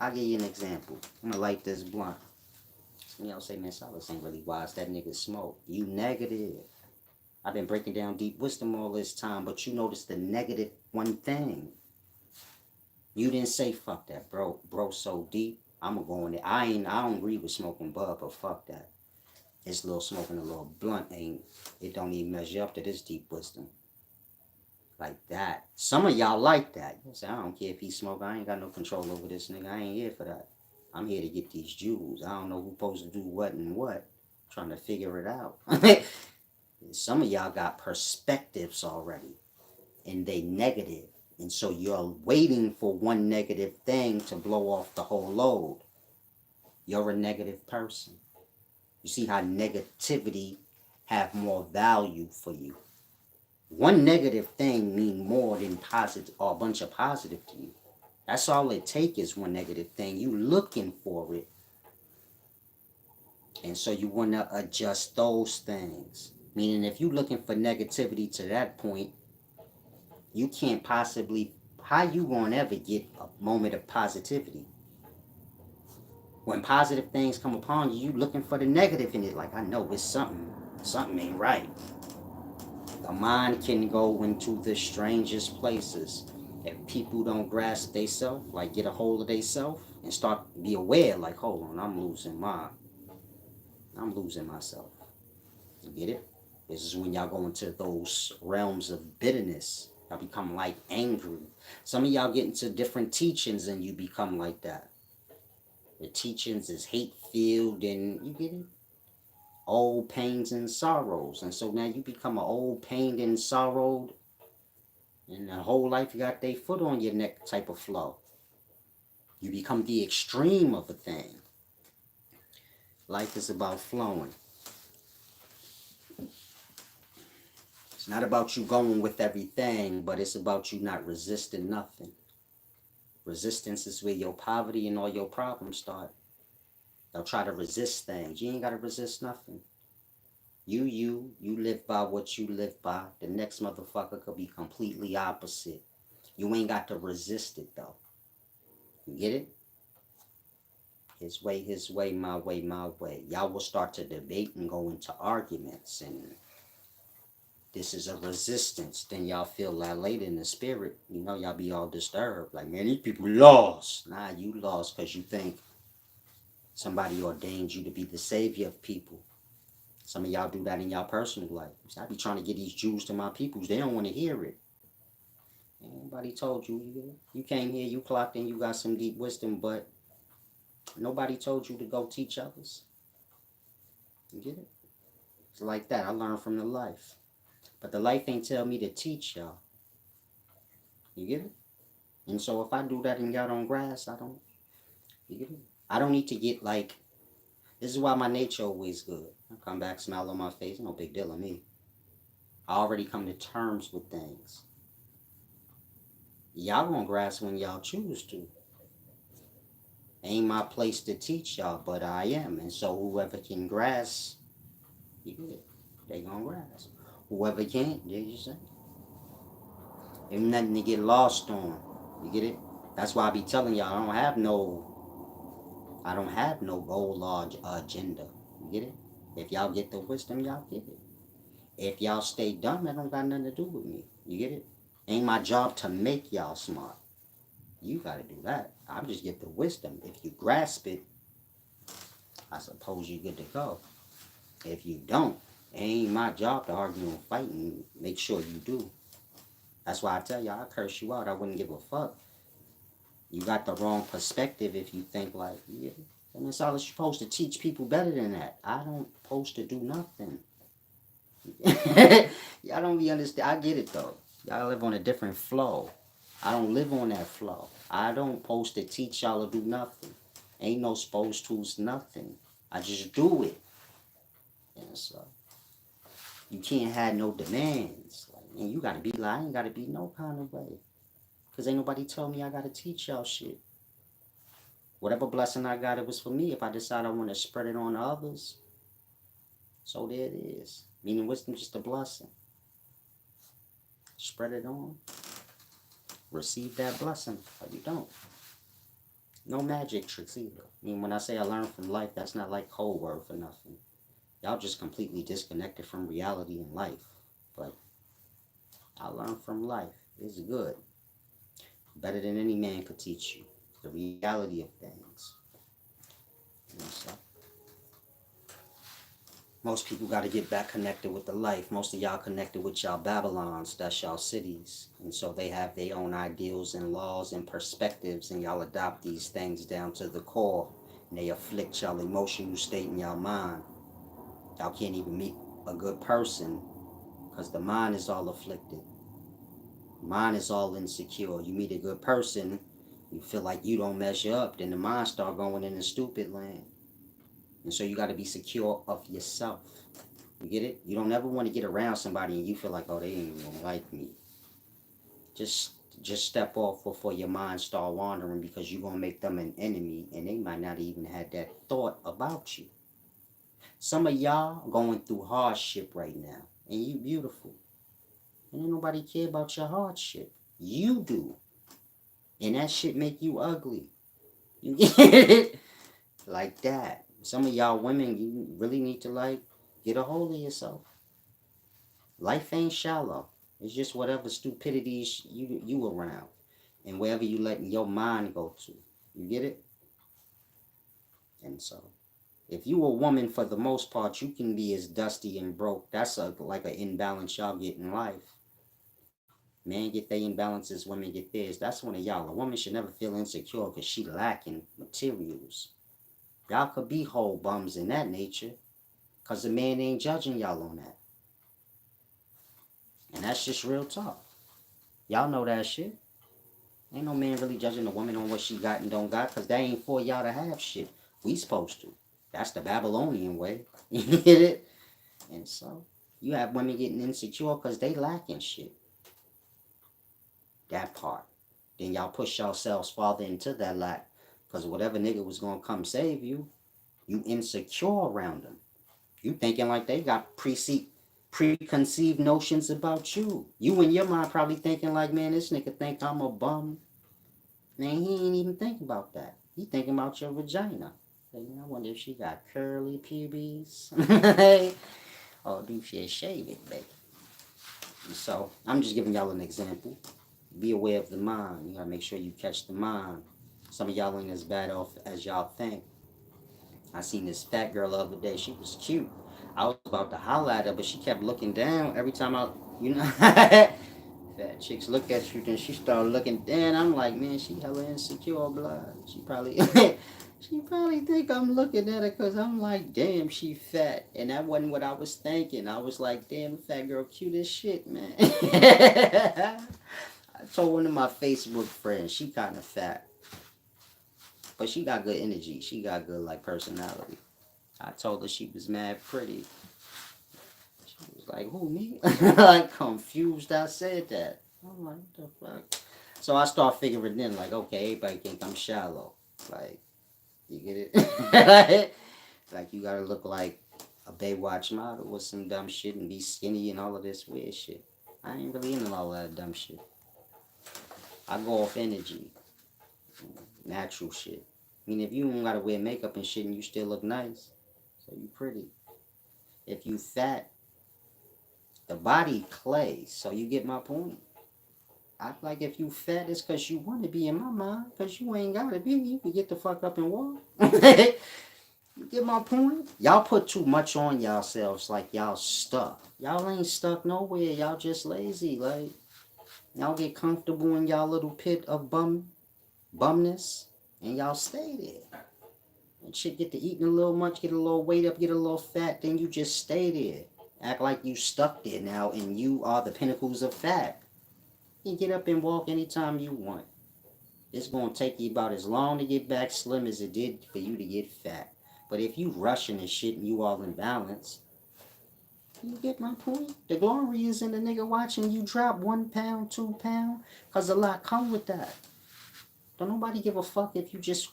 I'll give you an example. I'm gonna light this blunt. Some of y'all say, man, Silas ain't really wise. That nigga smoke. You negative. I've been breaking down deep wisdom all this time, but you notice the negative one thing. You didn't say fuck that, bro. Bro, so deep. I'm gonna go in there. I don't agree with smoking bud, but fuck that. It's a little smoking a little blunt it don't even measure up to this deep wisdom. Like that. Some of y'all like that. You say, I don't care if he smoke. I ain't got no control over this nigga. I ain't here for that. I'm here to get these jewels. I don't know who's supposed to do what and what. I'm trying to figure it out. Some of y'all got perspectives already, and they negative. And so you're waiting for one negative thing to blow off the whole load. You're a negative person. You see how negativity have more value for you. One negative thing mean more than positive or a bunch of positive to you. That's all it takes is one negative thing. You looking for it. And so you want to adjust those things. Meaning if you're looking for negativity to that point, you can't possibly, how you gonna ever get a moment of positivity? When positive things come upon you, you looking for the negative in it. Like, I know it's something ain't right. The mind can go into the strangest places. If people don't grasp they self, like get a hold of they self and start be aware, like, hold on, I'm losing myself. You get it? This is when y'all go into those realms of bitterness. Y'all become like angry. Some of y'all get into different teachings and you become like that. The teachings is hate filled and you get it? Old pains and sorrows. And so now you become an old pained and sorrowed and the whole life you got their foot on your neck type of flow. You become the extreme of a thing. Life is about flowing. It's not about you going with everything, but it's about you not resisting nothing. Resistance is where your poverty and all your problems start. They'll try to resist things. You ain't got to resist nothing. You live by what you live by. The next motherfucker could be completely opposite. You ain't got to resist it though. You get it? His way, my way, my way. Y'all will start to debate and go into arguments, and this is a resistance. Then y'all feel that later in the spirit, you know, y'all be all disturbed. Like, man, these people lost. Nah, you lost because you think somebody ordained you to be the savior of people. Some of y'all do that in y'all personal life. I be trying to get these Jews to my peoples. They don't want to hear it. Nobody told you. You came here, you clocked in, you got some deep wisdom, but nobody told you to go teach others. You get it? It's like that. I learned from the life. But the life ain't tell me to teach y'all. You get it? And so if I do that and y'all don't grasp, I don't. You get it? I don't need to get like. This is why my nature always good. I come back, smile on my face, no big deal on me. I already come to terms with things. Y'all gonna grasp when y'all choose to. Ain't my place to teach y'all, but I am. And so whoever can grasp, you get it. They gonna grasp. Whoever can't, they just say. Ain't nothing to get lost on. You get it? That's why I be telling y'all I don't have no goal or agenda. You get it? If y'all get the wisdom, y'all get it. If y'all stay dumb, that don't got nothing to do with me. You get it? Ain't my job to make y'all smart. You gotta do that. I just get the wisdom. If you grasp it, I suppose you're good to go. If you don't, it ain't my job to argue and fight and make sure you do. That's why I tell y'all, I curse you out. I wouldn't give a fuck. You got the wrong perspective if you think like, yeah, I mean, you're supposed to teach people better than that. I don't supposed to do nothing. Y'all don't be understand. I get it though. Y'all live on a different flow. I don't live on that flow. I don't supposed to teach y'all to do nothing. Ain't no supposed to's nothing. I just do it. And so you can't have no demands. Like, man, you gotta be like, I ain't gotta be no kind of way. Cause ain't nobody told me I gotta teach y'all shit. Whatever blessing I got, it was for me. If I decide I want to spread it on to others, so there it is. Meaning wisdom just a blessing. Spread it on. Receive that blessing, or you don't. No magic tricks either. I mean, when I say I learned from life, that's not like cold word for nothing. Y'all just completely disconnected from reality and life. But I learned from life. It's good. Better than any man could teach you. The reality of things. You know, so most people got to get back connected with the life. Most of y'all connected with y'all Babylons. That's y'all cities. And so they have their own ideals and laws and perspectives. And y'all adopt these things down to the core. And they afflict y'all emotional state in y'all mind. Y'all can't even meet a good person Because the mind is all afflicted. Mind is all insecure. You meet a good person, you feel like you don't measure up, then the mind start going in the stupid land. And so you got to be secure of yourself. You get it? You don't ever want to get around somebody and you feel like, oh, they ain't even gonna like me. Just just step off before your mind start wandering, because you're gonna make them an enemy and they might not even have that thought about you. Some of y'all going through hardship right now, and you beautiful. And ain't nobody care about your hardship. You do. And that shit make you ugly. You get it? Like that. Some of y'all women, you really need to like get a hold of yourself. Life ain't shallow. It's just whatever stupidities you around, and wherever you letting your mind go to. You get it? And so, if you a woman, for the most part, you can be as dusty and broke. That's like an imbalance y'all get in life. Men get their imbalances, women get theirs. That's one of y'all. A woman should never feel insecure because she lacking materials. Y'all could be whole bums in that nature, because the man ain't judging y'all on that. And that's just real talk. Y'all know that shit. Ain't no man really judging a woman on what she got and don't got, because that ain't for y'all to have shit. We supposed to. That's the Babylonian way. You get it? And so, you have women getting insecure because they lacking shit. That part. Then y'all push yourselves farther into that lack, because whatever nigga was going to come save you, you insecure around them. You thinking like they got preconceived notions about you. You in your mind probably thinking like, man, this nigga think I'm a bum. Man, he ain't even thinking about that. He thinking about your vagina. Like, I wonder if she got curly pubes. Or do she shave it, baby? So, I'm just giving y'all an example. Be aware of the mind. You gotta make sure you catch the mind. Some of y'all ain't as bad off as y'all think. I seen this fat girl the other day. She was cute. I was about to holler at her, but she kept looking down every time you know, fat chicks look at you, then she started looking down. I'm like, man, she hella insecure, blood. She probably, she probably think I'm looking at her because I'm like, damn, she fat. And that wasn't what I was thinking. I was like, damn, fat girl, cute as shit, man. I told one of my Facebook friends, she kind of fat, but she got good energy. She got good like personality. I told her she was mad pretty. She was like, "Who, me?" Like confused. I said that. I'm like, "What the fuck?" So I start figuring in like, okay, everybody think I'm shallow. Like, you get it? Like you gotta look like a Baywatch model with some dumb shit and be skinny and all of this weird shit. I ain't really into all that dumb shit. I go off energy, natural shit. I mean, if you don't gotta wear makeup and shit and you still look nice, so you pretty. If you fat, the body clay. So you get my point. I like if you fat, it's because you want to be in my mind. Because you ain't got to be. You can get the fuck up and walk. You get my point? Y'all put too much on yourselves like y'all stuck. Y'all ain't stuck nowhere. Y'all just lazy. Like, y'all get comfortable in y'all little pit of bumness. And y'all stay there. And shit, get to eating a little much, get a little weight up, get a little fat, then you just stay there. Act like you stuck there now and you are the pinnacles of fat. You get up and walk anytime you want. It's going to take you about as long to get back slim as it did for you to get fat. But if you rushing and shit and you all in balance, you get my point? The glory is in the nigga watching you drop 1 pound, 2 pound, because a lot come with that. Don't nobody give a fuck if you just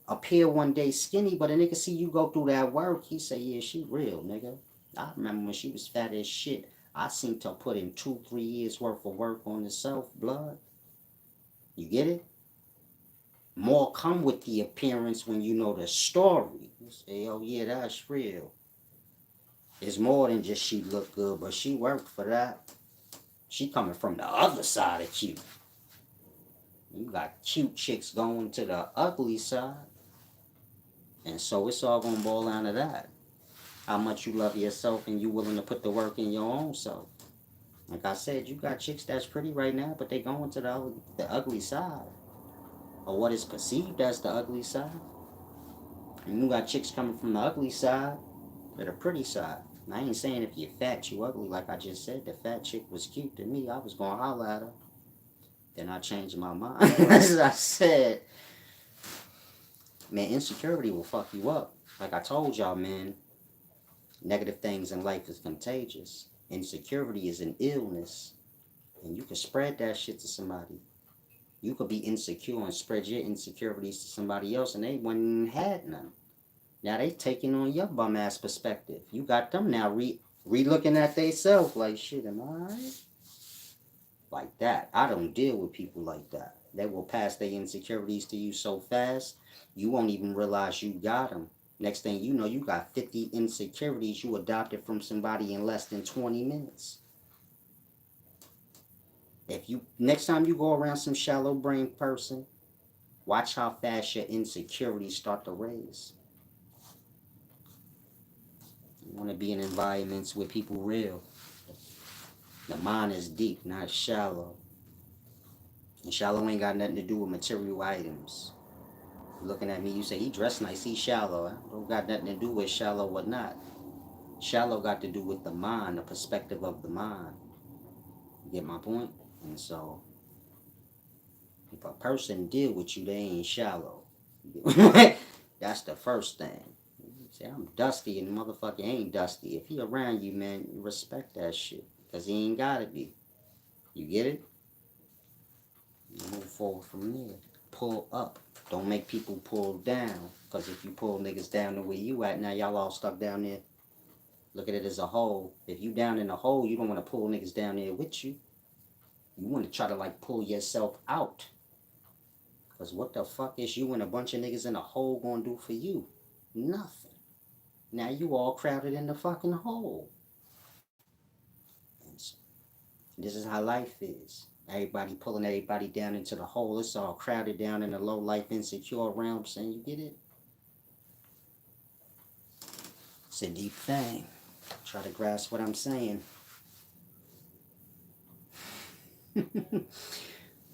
appear one day skinny, but a nigga see you go through that work, he say, yeah, she real, nigga. I remember when she was fat as shit. I seen her put in 2-3 years worth of work on herself, blood. You get it? More come with the appearance when you know the story. You say, oh yeah, that's real. It's more than just she look good, but she worked for that. She coming from the other side of cute. You got cute chicks going to the ugly side. And so it's all gonna boil down to that. How much you love yourself and you willing to put the work in your own self. Like I said, you got chicks that's pretty right now, but they going to the ugly side. Or what is perceived as the ugly side. And you got chicks coming from the ugly side to the pretty side. I ain't saying if you're fat, you ugly. Like I just said, the fat chick was cute to me. I was gonna holler at her. Then I changed my mind. As I said, man, insecurity will fuck you up. Like I told y'all, man, negative things in life is contagious. Insecurity is an illness, and you can spread that shit to somebody. You could be insecure and spread your insecurities to somebody else, and they wouldn't had none. Now they taking on your bum ass perspective. You got them now re-looking at themselves like, shit, am I alright? Like that. I don't deal with people like that. They will pass their insecurities to you so fast, you won't even realize you got them. Next thing you know, you got 50 insecurities you adopted from somebody in less than 20 minutes. If you next time you go around some shallow brain person, watch how fast your insecurities start to raise. You want to be in environments where people real. The mind is deep, not shallow. And shallow ain't got nothing to do with material items. Looking at me, you say he dressed nice, he shallow. Don't got nothing to do with shallow or not. Shallow got to do with the mind, the perspective of the mind. You get my point? And so, if a person deal with you, they ain't shallow. That's the first thing. You say I'm dusty and the motherfucker ain't dusty. If he around you, man, you respect that shit. Cause he ain't gotta be. You get it? You move forward from there. Pull up. Don't make people pull down. Cause if you pull niggas down the way you at, now y'all all stuck down there. Look at it as a hole. If you down in a hole, you don't want to pull niggas down there with you. You want to try to like pull yourself out. Cause what the fuck is you and a bunch of niggas in a hole gonna do for you? Nothing. Now you all crowded in the fucking hole. And so, this is how life is. Everybody pulling everybody down into the hole. It's all crowded down in the low life insecure realm. Saying you get it? It's a deep thing. Try to grasp what I'm saying.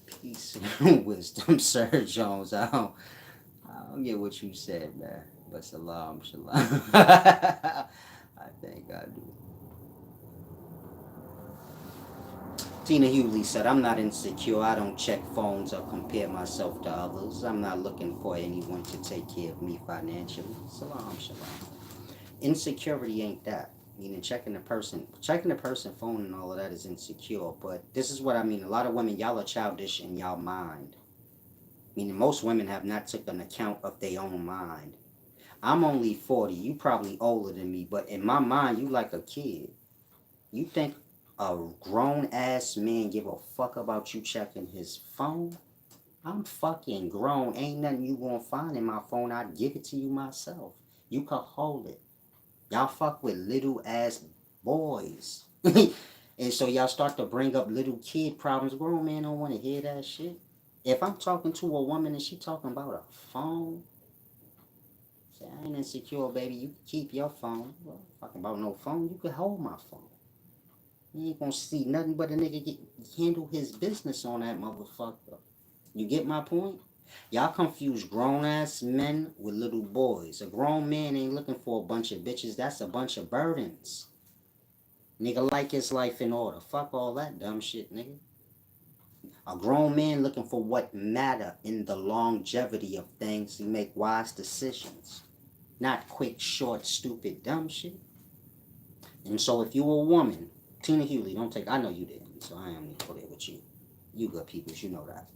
Peace and wisdom, Sir Jones. I don't get what you said, man. But shalom, shalom. I think I do. Tina Hewley said, I'm not insecure. I don't check phones or compare myself to others. I'm not looking for anyone to take care of me financially. Shalom, shalom. Insecurity ain't that. Meaning checking the person phone and all of that is insecure. But this is what I mean. A lot of women, y'all are childish in y'all mind. Meaning most women have not taken account of their own mind. I'm only 40. You probably older than me, but in my mind, you like a kid. You think a grown ass man give a fuck about you checking his phone? I'm fucking grown. Ain't nothing you gonna find in my phone. I'd give it to you myself. You could hold it. Y'all fuck with little ass boys. And so y'all start to bring up little kid problems. Grown man don't want to hear that shit. If I'm talking to a woman and she talking about a phone, say, I ain't insecure, baby. You can keep your phone. Well, talking about no phone, you can hold my phone. You ain't gonna see nothing but a nigga handle his business on that motherfucker. You get my point? Y'all confuse grown ass men with little boys. A grown man ain't looking for a bunch of bitches. That's a bunch of burdens. Nigga like his life in order. Fuck all that dumb shit, nigga. A grown man looking for what matter in the longevity of things. He make wise decisions. Not quick, short, stupid, dumb shit. And so if you a woman, Tina Hewley, don't take, I know you didn't, so I am going to put it with you. You good people, you know that.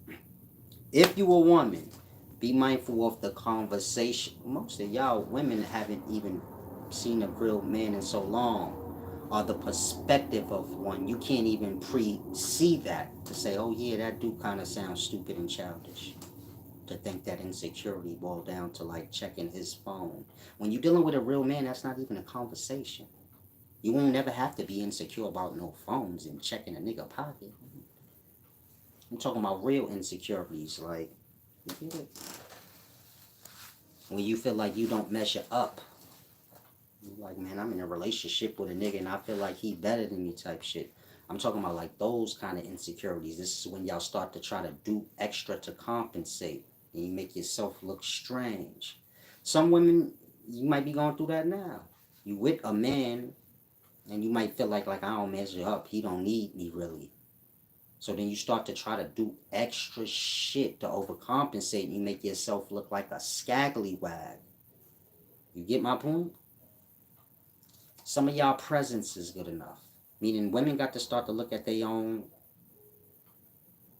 If you a woman, be mindful of the conversation. Most of y'all women haven't even seen a real man in so long, or the perspective of one. You can't even pre-see that to say, oh yeah, that dude kind of sounds stupid and childish. To think that insecurity boiled down to like checking his phone. When you're dealing with a real man, that's not even a conversation. You won't never have to be insecure about no phones and checking a nigga pocket. I'm talking about real insecurities, like, you get it? When you feel like you don't measure up. You're like, man, I'm in a relationship with a nigga and I feel like he better than me type shit. I'm talking about like those kind of insecurities. This is when y'all start to try to do extra to compensate. And you make yourself look strange. Some women, you might be going through that now. You with a man And you might feel like I don't measure up. He don't need me really. So then you start to try to do extra shit to overcompensate and you make yourself look like a scallywag. You get my point? Some of y'all presence is good enough. Meaning women got to start to look at their own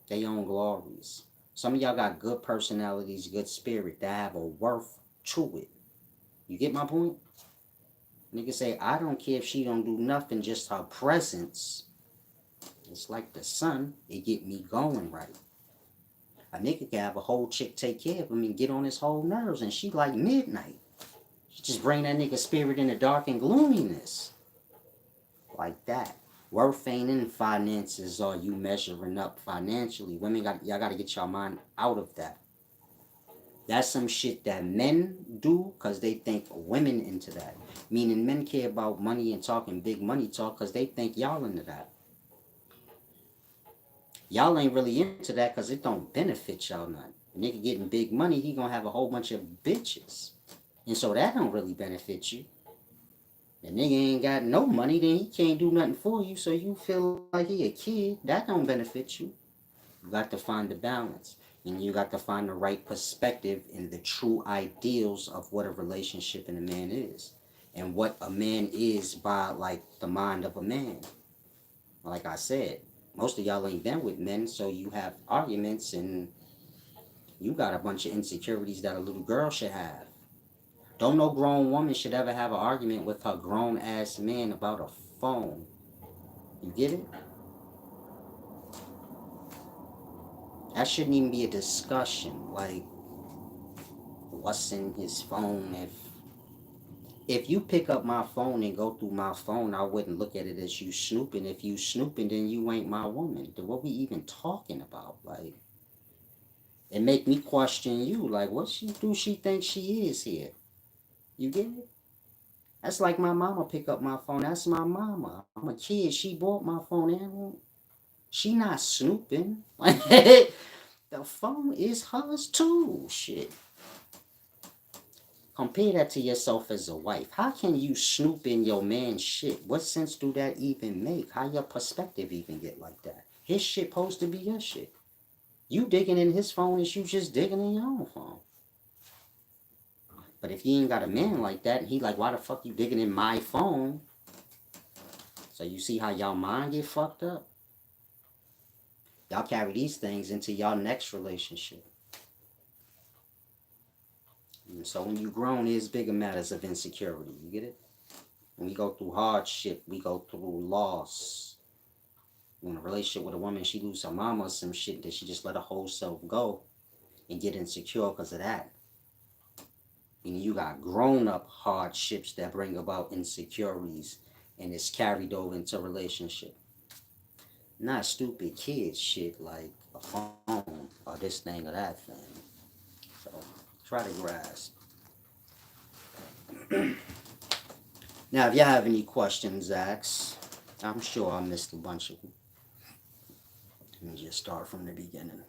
glories. Some of y'all got good personalities, good spirit that have a worth to it. You get my point? Nigga say, I don't care if she don't do nothing, just her presence. It's like the sun, it get me going right. A nigga can have a whole chick take care of him and get on his whole nerves, and she like midnight. She just bring that nigga spirit in the dark and gloominess. Like that. Worth ain't in finances or you measuring up financially. Women y'all gotta get your mind out of that. That's some shit that men do because they think women into that. Meaning men care about money and talking big money talk because they think y'all into that. Y'all ain't really into that because it don't benefit y'all none. A nigga getting big money, he gonna have a whole bunch of bitches. And so that don't really benefit you. The nigga ain't got no money, then he can't do nothing for you, so you feel like he a kid. That don't benefit you. You got to find the balance. And you got to find the right perspective and the true ideals of what a relationship and a man is. And what a man is by like the mind of a man. Like I said, most of y'all ain't been with men, so you have arguments and you got a bunch of insecurities that a little girl should have. Don't no grown woman should ever have an argument with her grown ass man about a phone. You get it? That shouldn't even be a discussion. Like, what's in his phone? If you pick up my phone and go through my phone, I wouldn't look at it as you snooping. If you snooping, then you ain't my woman. Then what we even talking about? Like, it make me question you. Like, what she think she is here? You get it? That's like my mama pick up my phone. That's my mama. I'm a kid. She bought my phone and she not snooping. Like, the phone is hers too. Shit. Compare that to yourself as a wife. How can you snoop in your man's shit? What sense do that even make? How your perspective even get like that? His shit supposed to be your shit. You digging in his phone is you just digging in your own phone. But if you ain't got a man like that, and he like, why the fuck you digging in my phone? So you see how y'all mind get fucked up? Y'all carry these things into y'all next relationship. And so when you grown, there's bigger matters of insecurity. You get it? When we go through hardship, we go through loss. In a relationship with a woman, she lose her mama or some shit that she just let her whole self go and get insecure because of that. And you got grown up hardships that bring about insecurities and it's carried over into a relationship. Not stupid kid shit like a phone or this thing or that thing. So try to grasp. Now, if you have any questions, ask. I'm sure I missed a bunch of them. Let me just start from the beginning.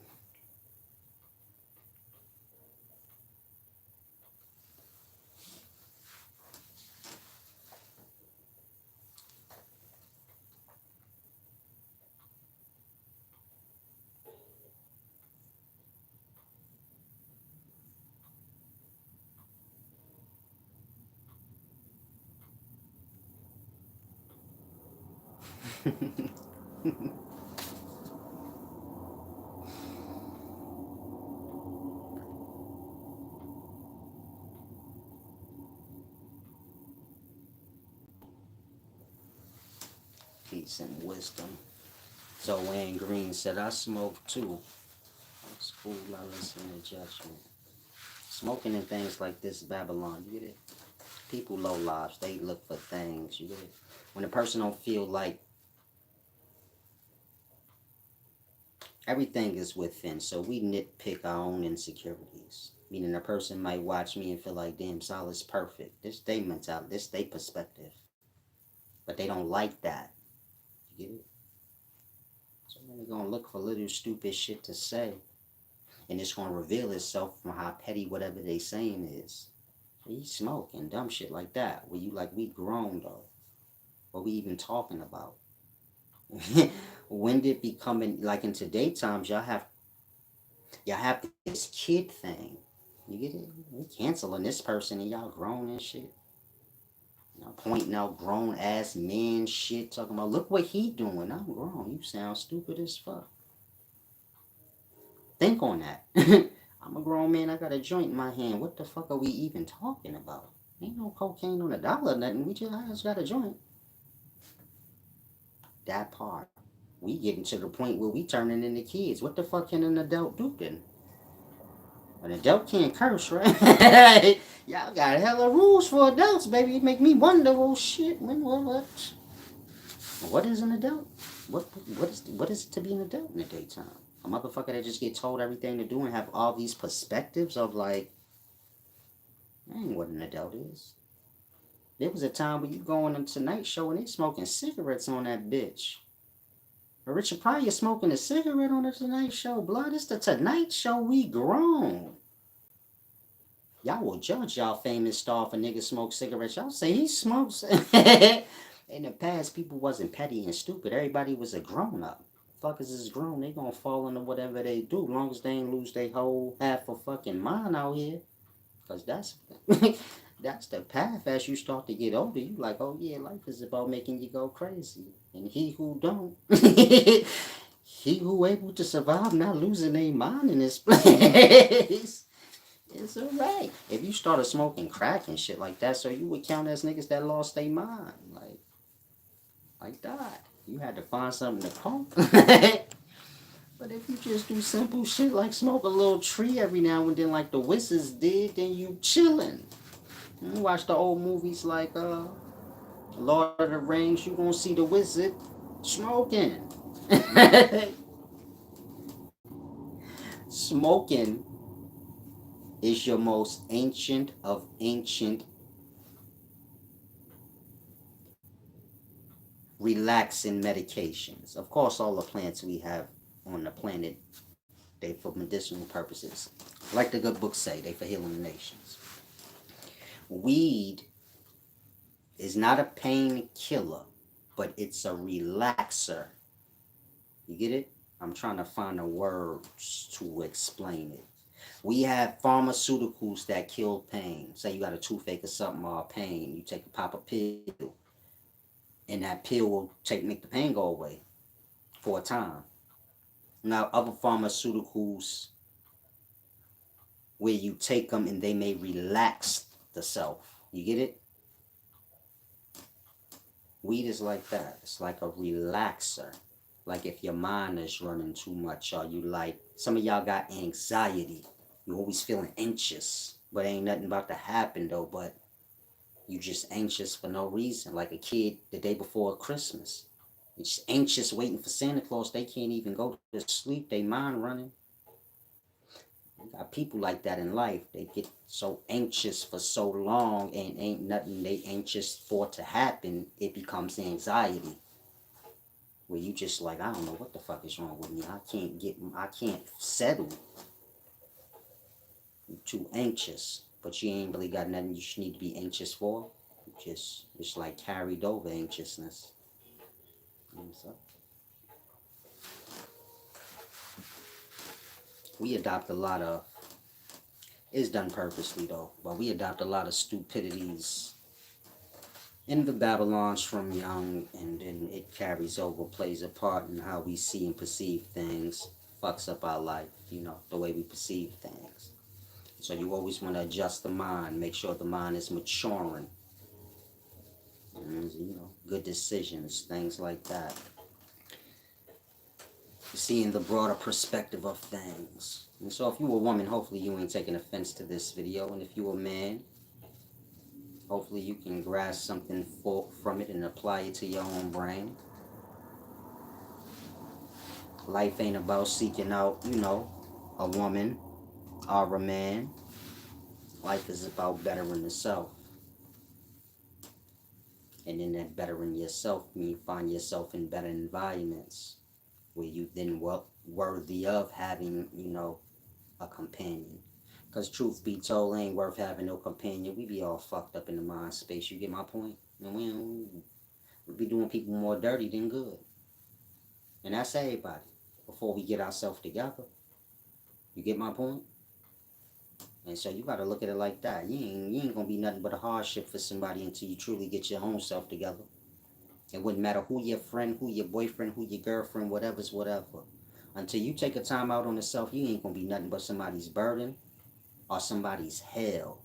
Peace and wisdom. So Wayne Green said, I smoke too. It's cool, I listen to judgment. Smoking and things like this, Babylon, you get it? People low lives, they look for things, you get it? When a person don't feel like everything is within, so we nitpick our own insecurities. Meaning a person might watch me and feel like, damn, Solid's perfect. This they mentality, this they perspective. But they don't like that. You get it? So they're gonna look for little stupid shit to say. And it's gonna reveal itself from how petty whatever they saying is. So you smoke and dumb shit like that. Where you like, we grown though. What we even talking about? When did becoming like in today times y'all have this kid thing. You get it? We canceling this person and y'all grown and shit. Y'all pointing out grown ass men shit, talking about look what he doing. I'm grown. You sound stupid as fuck. Think on that. I'm a grown man. I got a joint in my hand. What the fuck are we even talking about? Ain't no cocaine on the dollar, nothing. I just got a joint. That part. We getting to the point where we turning into kids. What the fuck can an adult do then? An adult can't curse, right? Y'all got hella rules for adults, baby. It make me wonder, oh shit, what is an adult? What what is to be an adult in the daytime? A motherfucker that just get told everything to do and have all these perspectives of like, that ain't what an adult is. There was a time when you go on the Tonight Show and they smoking cigarettes on that bitch. But Richard Pryor smoking a cigarette on the Tonight Show. Blood, it's the Tonight Show. We grown. Y'all will judge y'all famous star for niggas smoke cigarettes. Y'all say he smokes. In the past, people wasn't petty and stupid. Everybody was a grown up. Fuckers is grown. They gonna fall into whatever they do, long as they ain't lose their whole half a fucking mind out here. Cause that's that's the path. As you start to get older, you like, oh yeah, life is about making you go crazy. And he who don't, he who able to survive not losing their mind in this place. It's alright. If you started smoking crack and shit like that, so you would count as niggas that lost their mind. Like that. You had to find something to pump. But if you just do simple shit like smoke a little tree every now and then like the Wizards did, then you chillin'. You watch the old movies like Lord of the Rings, you gonna see the wizard smoking. Smoking is your most ancient of ancient relaxing medications. Of course, all the plants we have on the planet, they for medicinal purposes. Like the good books say, they for healing the nations. Weed is not a painkiller, but it's a relaxer. You get it? I'm trying to find the words to explain it. We have pharmaceuticals that kill pain. Say you got a toothache or something or pain, you take a pop a pill, and that pill will make the pain go away for a time. Now, other pharmaceuticals where you take them and they may relax the self. You get it? Weed is like that. It's like a relaxer. Like if your mind is running too much, or you like, some of y'all got anxiety. You always feeling anxious, but ain't nothing about to happen though, but you just anxious for no reason. Like a kid the day before Christmas. It's anxious waiting for Santa Claus. They can't even go to sleep. They mind running. You got people like that in life. They get so anxious for so long and ain't nothing they anxious for to happen. It becomes anxiety. Where you just like, I don't know what the fuck is wrong with me. I can't settle. You're too anxious. But you ain't really got nothing you should need to be anxious for. It's like carried over anxiousness. So we adopt a lot of, it's done purposely though, but we adopt a lot of stupidities in the Babylons from young, and then it carries over, plays a part in how we see and perceive things, fucks up our life, the way we perceive things. So you always want to adjust the mind, make sure the mind is maturing, and, good decisions, things like that. Seeing the broader perspective of things. And so if you a woman, hopefully you ain't taking offense to this video, and if you a man, hopefully you can grasp something from it and apply it to your own brain. Life ain't about seeking out, a woman or a man. Life is about bettering yourself. And in that bettering yourself, you find yourself in better environments where you then worthy of having, a companion. Because truth be told, ain't worth having no companion. We be all fucked up in the mind space. You get my point? And We be doing people more dirty than good. And that's everybody. Before we get ourselves together. You get my point? And so you gotta look at it like that. You ain't gonna be nothing but a hardship for somebody until you truly get your own self together. It wouldn't matter who your friend, who your boyfriend, who your girlfriend, whatever's whatever. Until you take a time out on yourself, you ain't gonna be nothing but somebody's burden or somebody's hell.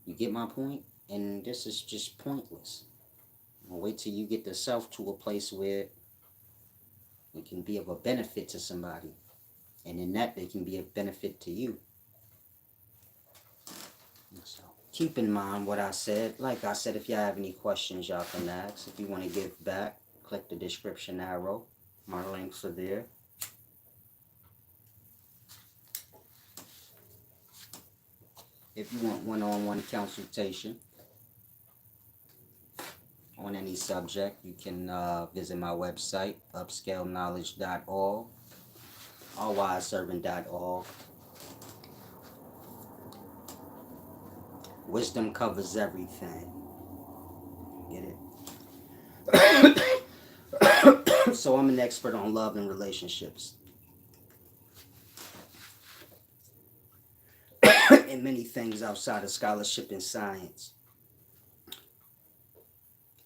You get my point? And this is just pointless. Wait till you get the self to a place where it can be of a benefit to somebody. And in that, they can be of benefit to you. So keep in mind what I said. Like I said, if y'all have any questions, y'all can ask. If you want to give back, click the description arrow. My links are there. If you want one-on-one consultation on any subject, you can visit my website, upscaleknowledge.org, allwiseservant.org. Wisdom covers everything. Get it? So I'm an expert on love and relationships. And many things outside of scholarship and science.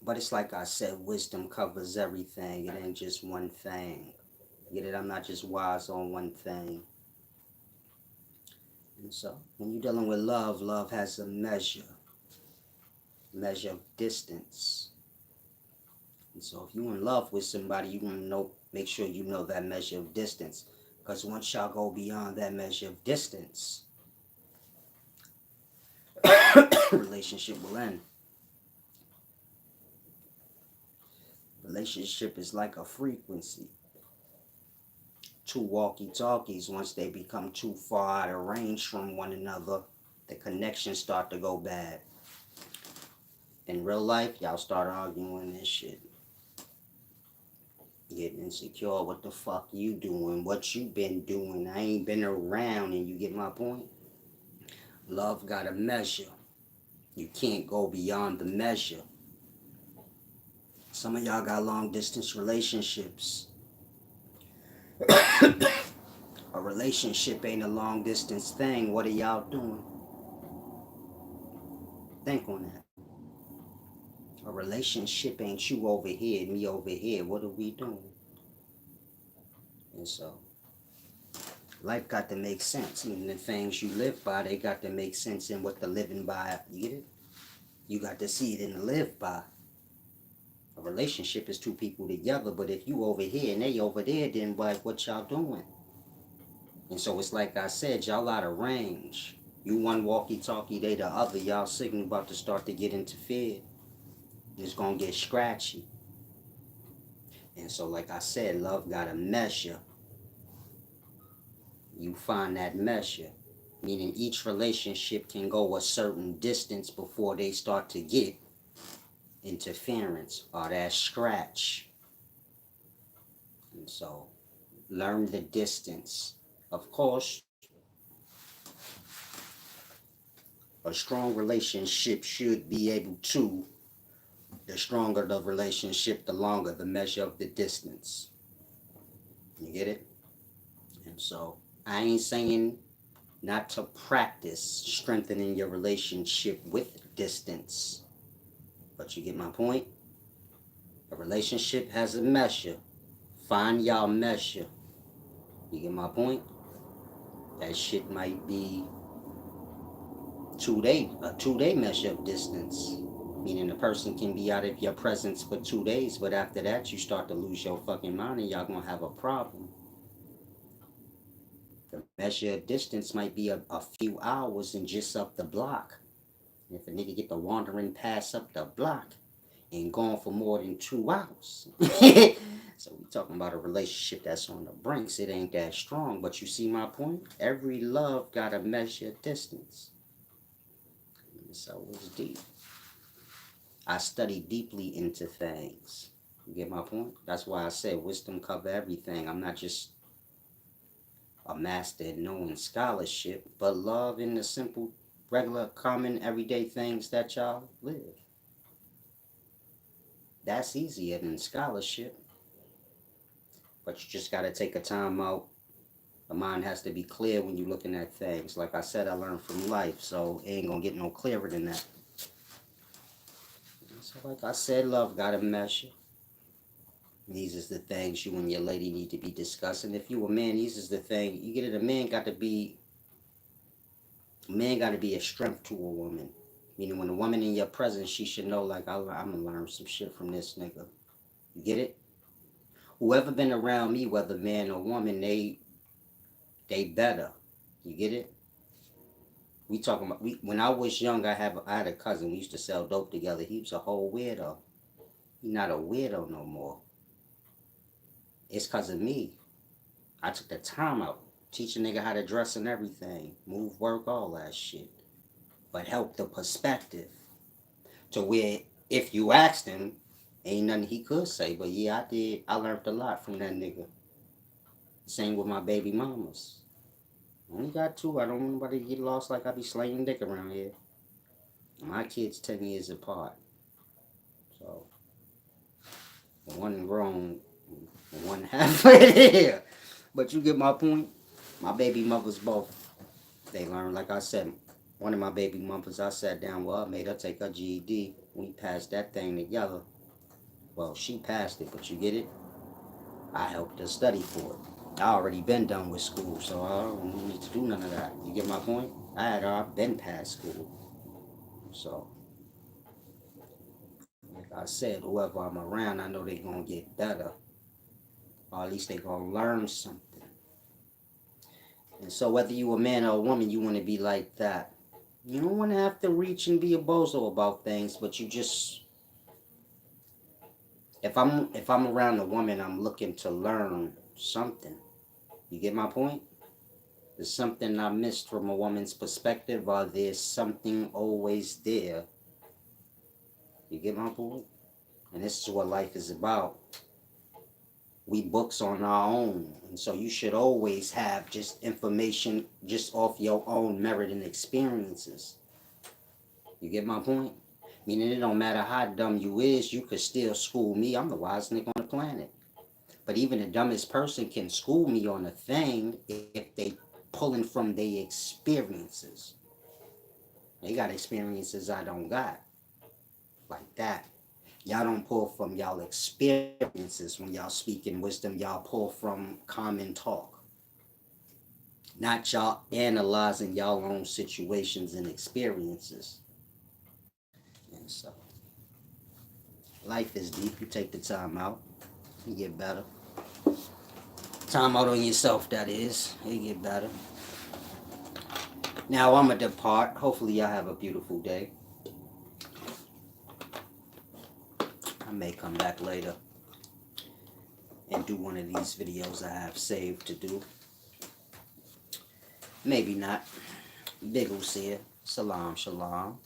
But it's like I said, wisdom covers everything. It ain't just one thing. Get it? I'm not just wise on one thing. And so when you're dealing with love, love has a measure of distance. And so if you're in love with somebody, you want to know, make sure you know that measure of distance. Because once y'all go beyond that measure of distance, relationship will end. Relationship is like a frequency. Two walkie-talkies, once they become too far out of range from one another, the connections start to go bad. In real life, y'all start arguing and shit. Getting insecure. What the fuck you doing? What you been doing? I ain't been around. And you get my point? Love got a measure. You can't go beyond the measure. Some of y'all got long distance relationships. A relationship ain't a long distance thing. What are y'all doing? Think on that. A relationship ain't you over here, me over here. What are we doing? And so, life got to make sense. And the things you live by, they got to make sense in what the living by. You get it? You got to see it in the live by. A relationship is two people together, but if you over here and they over there, then what y'all doing? And so it's like I said, y'all out of range. You one walkie-talkie, they the other. Y'all signal about to start to get interfered. It's gonna get scratchy. And so like I said, love got a measure. You find that measure. Meaning each relationship can go a certain distance before they start to get interference or that scratch. And so learn the distance. Of course, a strong relationship should be able to, the stronger the relationship, the longer the measure of the distance. You get it? And so I ain't saying not to practice strengthening your relationship with distance. But you get my point? A relationship has a measure. Find y'all measure. You get my point? That shit might be a 2-day measure of distance. Meaning the person can be out of your presence for 2 days, but after that you start to lose your fucking mind and y'all gonna have a problem. The measure of distance might be a few hours and just up the block. And if a nigga get the wandering pass up the block, ain't gone for more than 2 hours. So we talking about a relationship that's on the brinks. It ain't that strong, but you see my point? Every love got a measure of distance. So it's deep. I study deeply into things. You get my point? That's why I said wisdom cover everything. I'm not just a master at knowing scholarship, but love in the simple, regular, common, everyday things that y'all live. That's easier than scholarship. But you just got to take a time out. The mind has to be clear when you're looking at things. Like I said, I learned from life, so it ain't going to get no clearer than that. So like I said, love got a measure. These is the things you and your lady need to be discussing. If you a man, these is the thing. You get it, a man got to be a strength to a woman. Meaning when a woman in your presence, she should know, like, I'm going to learn some shit from this nigga. You get it? Whoever been around me, whether man or woman, they better. You get it? We talking about, when I was young, I had a cousin. We used to sell dope together. He was a whole weirdo. He not a weirdo no more. It's because of me. I took the time out. Teach a nigga how to dress and everything. Move, work, all that shit. But help the perspective. To where, if you asked him, ain't nothing he could say. But yeah, I did. I learned a lot from that nigga. Same with my baby mamas. I only got two. I don't want nobody to get lost like I be slanging dick around here. My kids 10 years apart. So, one grown, one halfway there. But you get my point? My baby mothers both. They learned, like I said, one of my baby mothers, I sat down with her, made her take her GED. We passed that thing together. Well, she passed it, but you get it? I helped her study for it. I already been done with school, so I don't need to do none of that. You get my point? I had already been past school. So, like I said, whoever I'm around, I know they gonna get better. Or at least they gonna learn something. And so whether you a man or a woman, you want to be like that. You don't want to have to reach and be a bozo about things, but you just, if I'm around a woman, I'm looking to learn something. You get my point? There's something I missed from a woman's perspective, or there's something always there. You get my point? And this is what life is about. We books on our own, and so you should always have just information just off your own merit and experiences. You get my point? Meaning it don't matter how dumb you is, you could still school me. I'm the wisest nigga on the planet. But even the dumbest person can school me on a thing if they pulling from their experiences. They got experiences I don't got. Like that. Y'all don't pull from y'all experiences when y'all speak in wisdom. Y'all pull from common talk. Not y'all analyzing y'all own situations and experiences. And so, life is deep. You take the time out, you get better. Time out on yourself, that is. You get better. Now I'm going to depart. Hopefully y'all have a beautiful day. I may come back later and do one of these videos I have saved to do. Maybe not. Big Usia. Salam, shalom.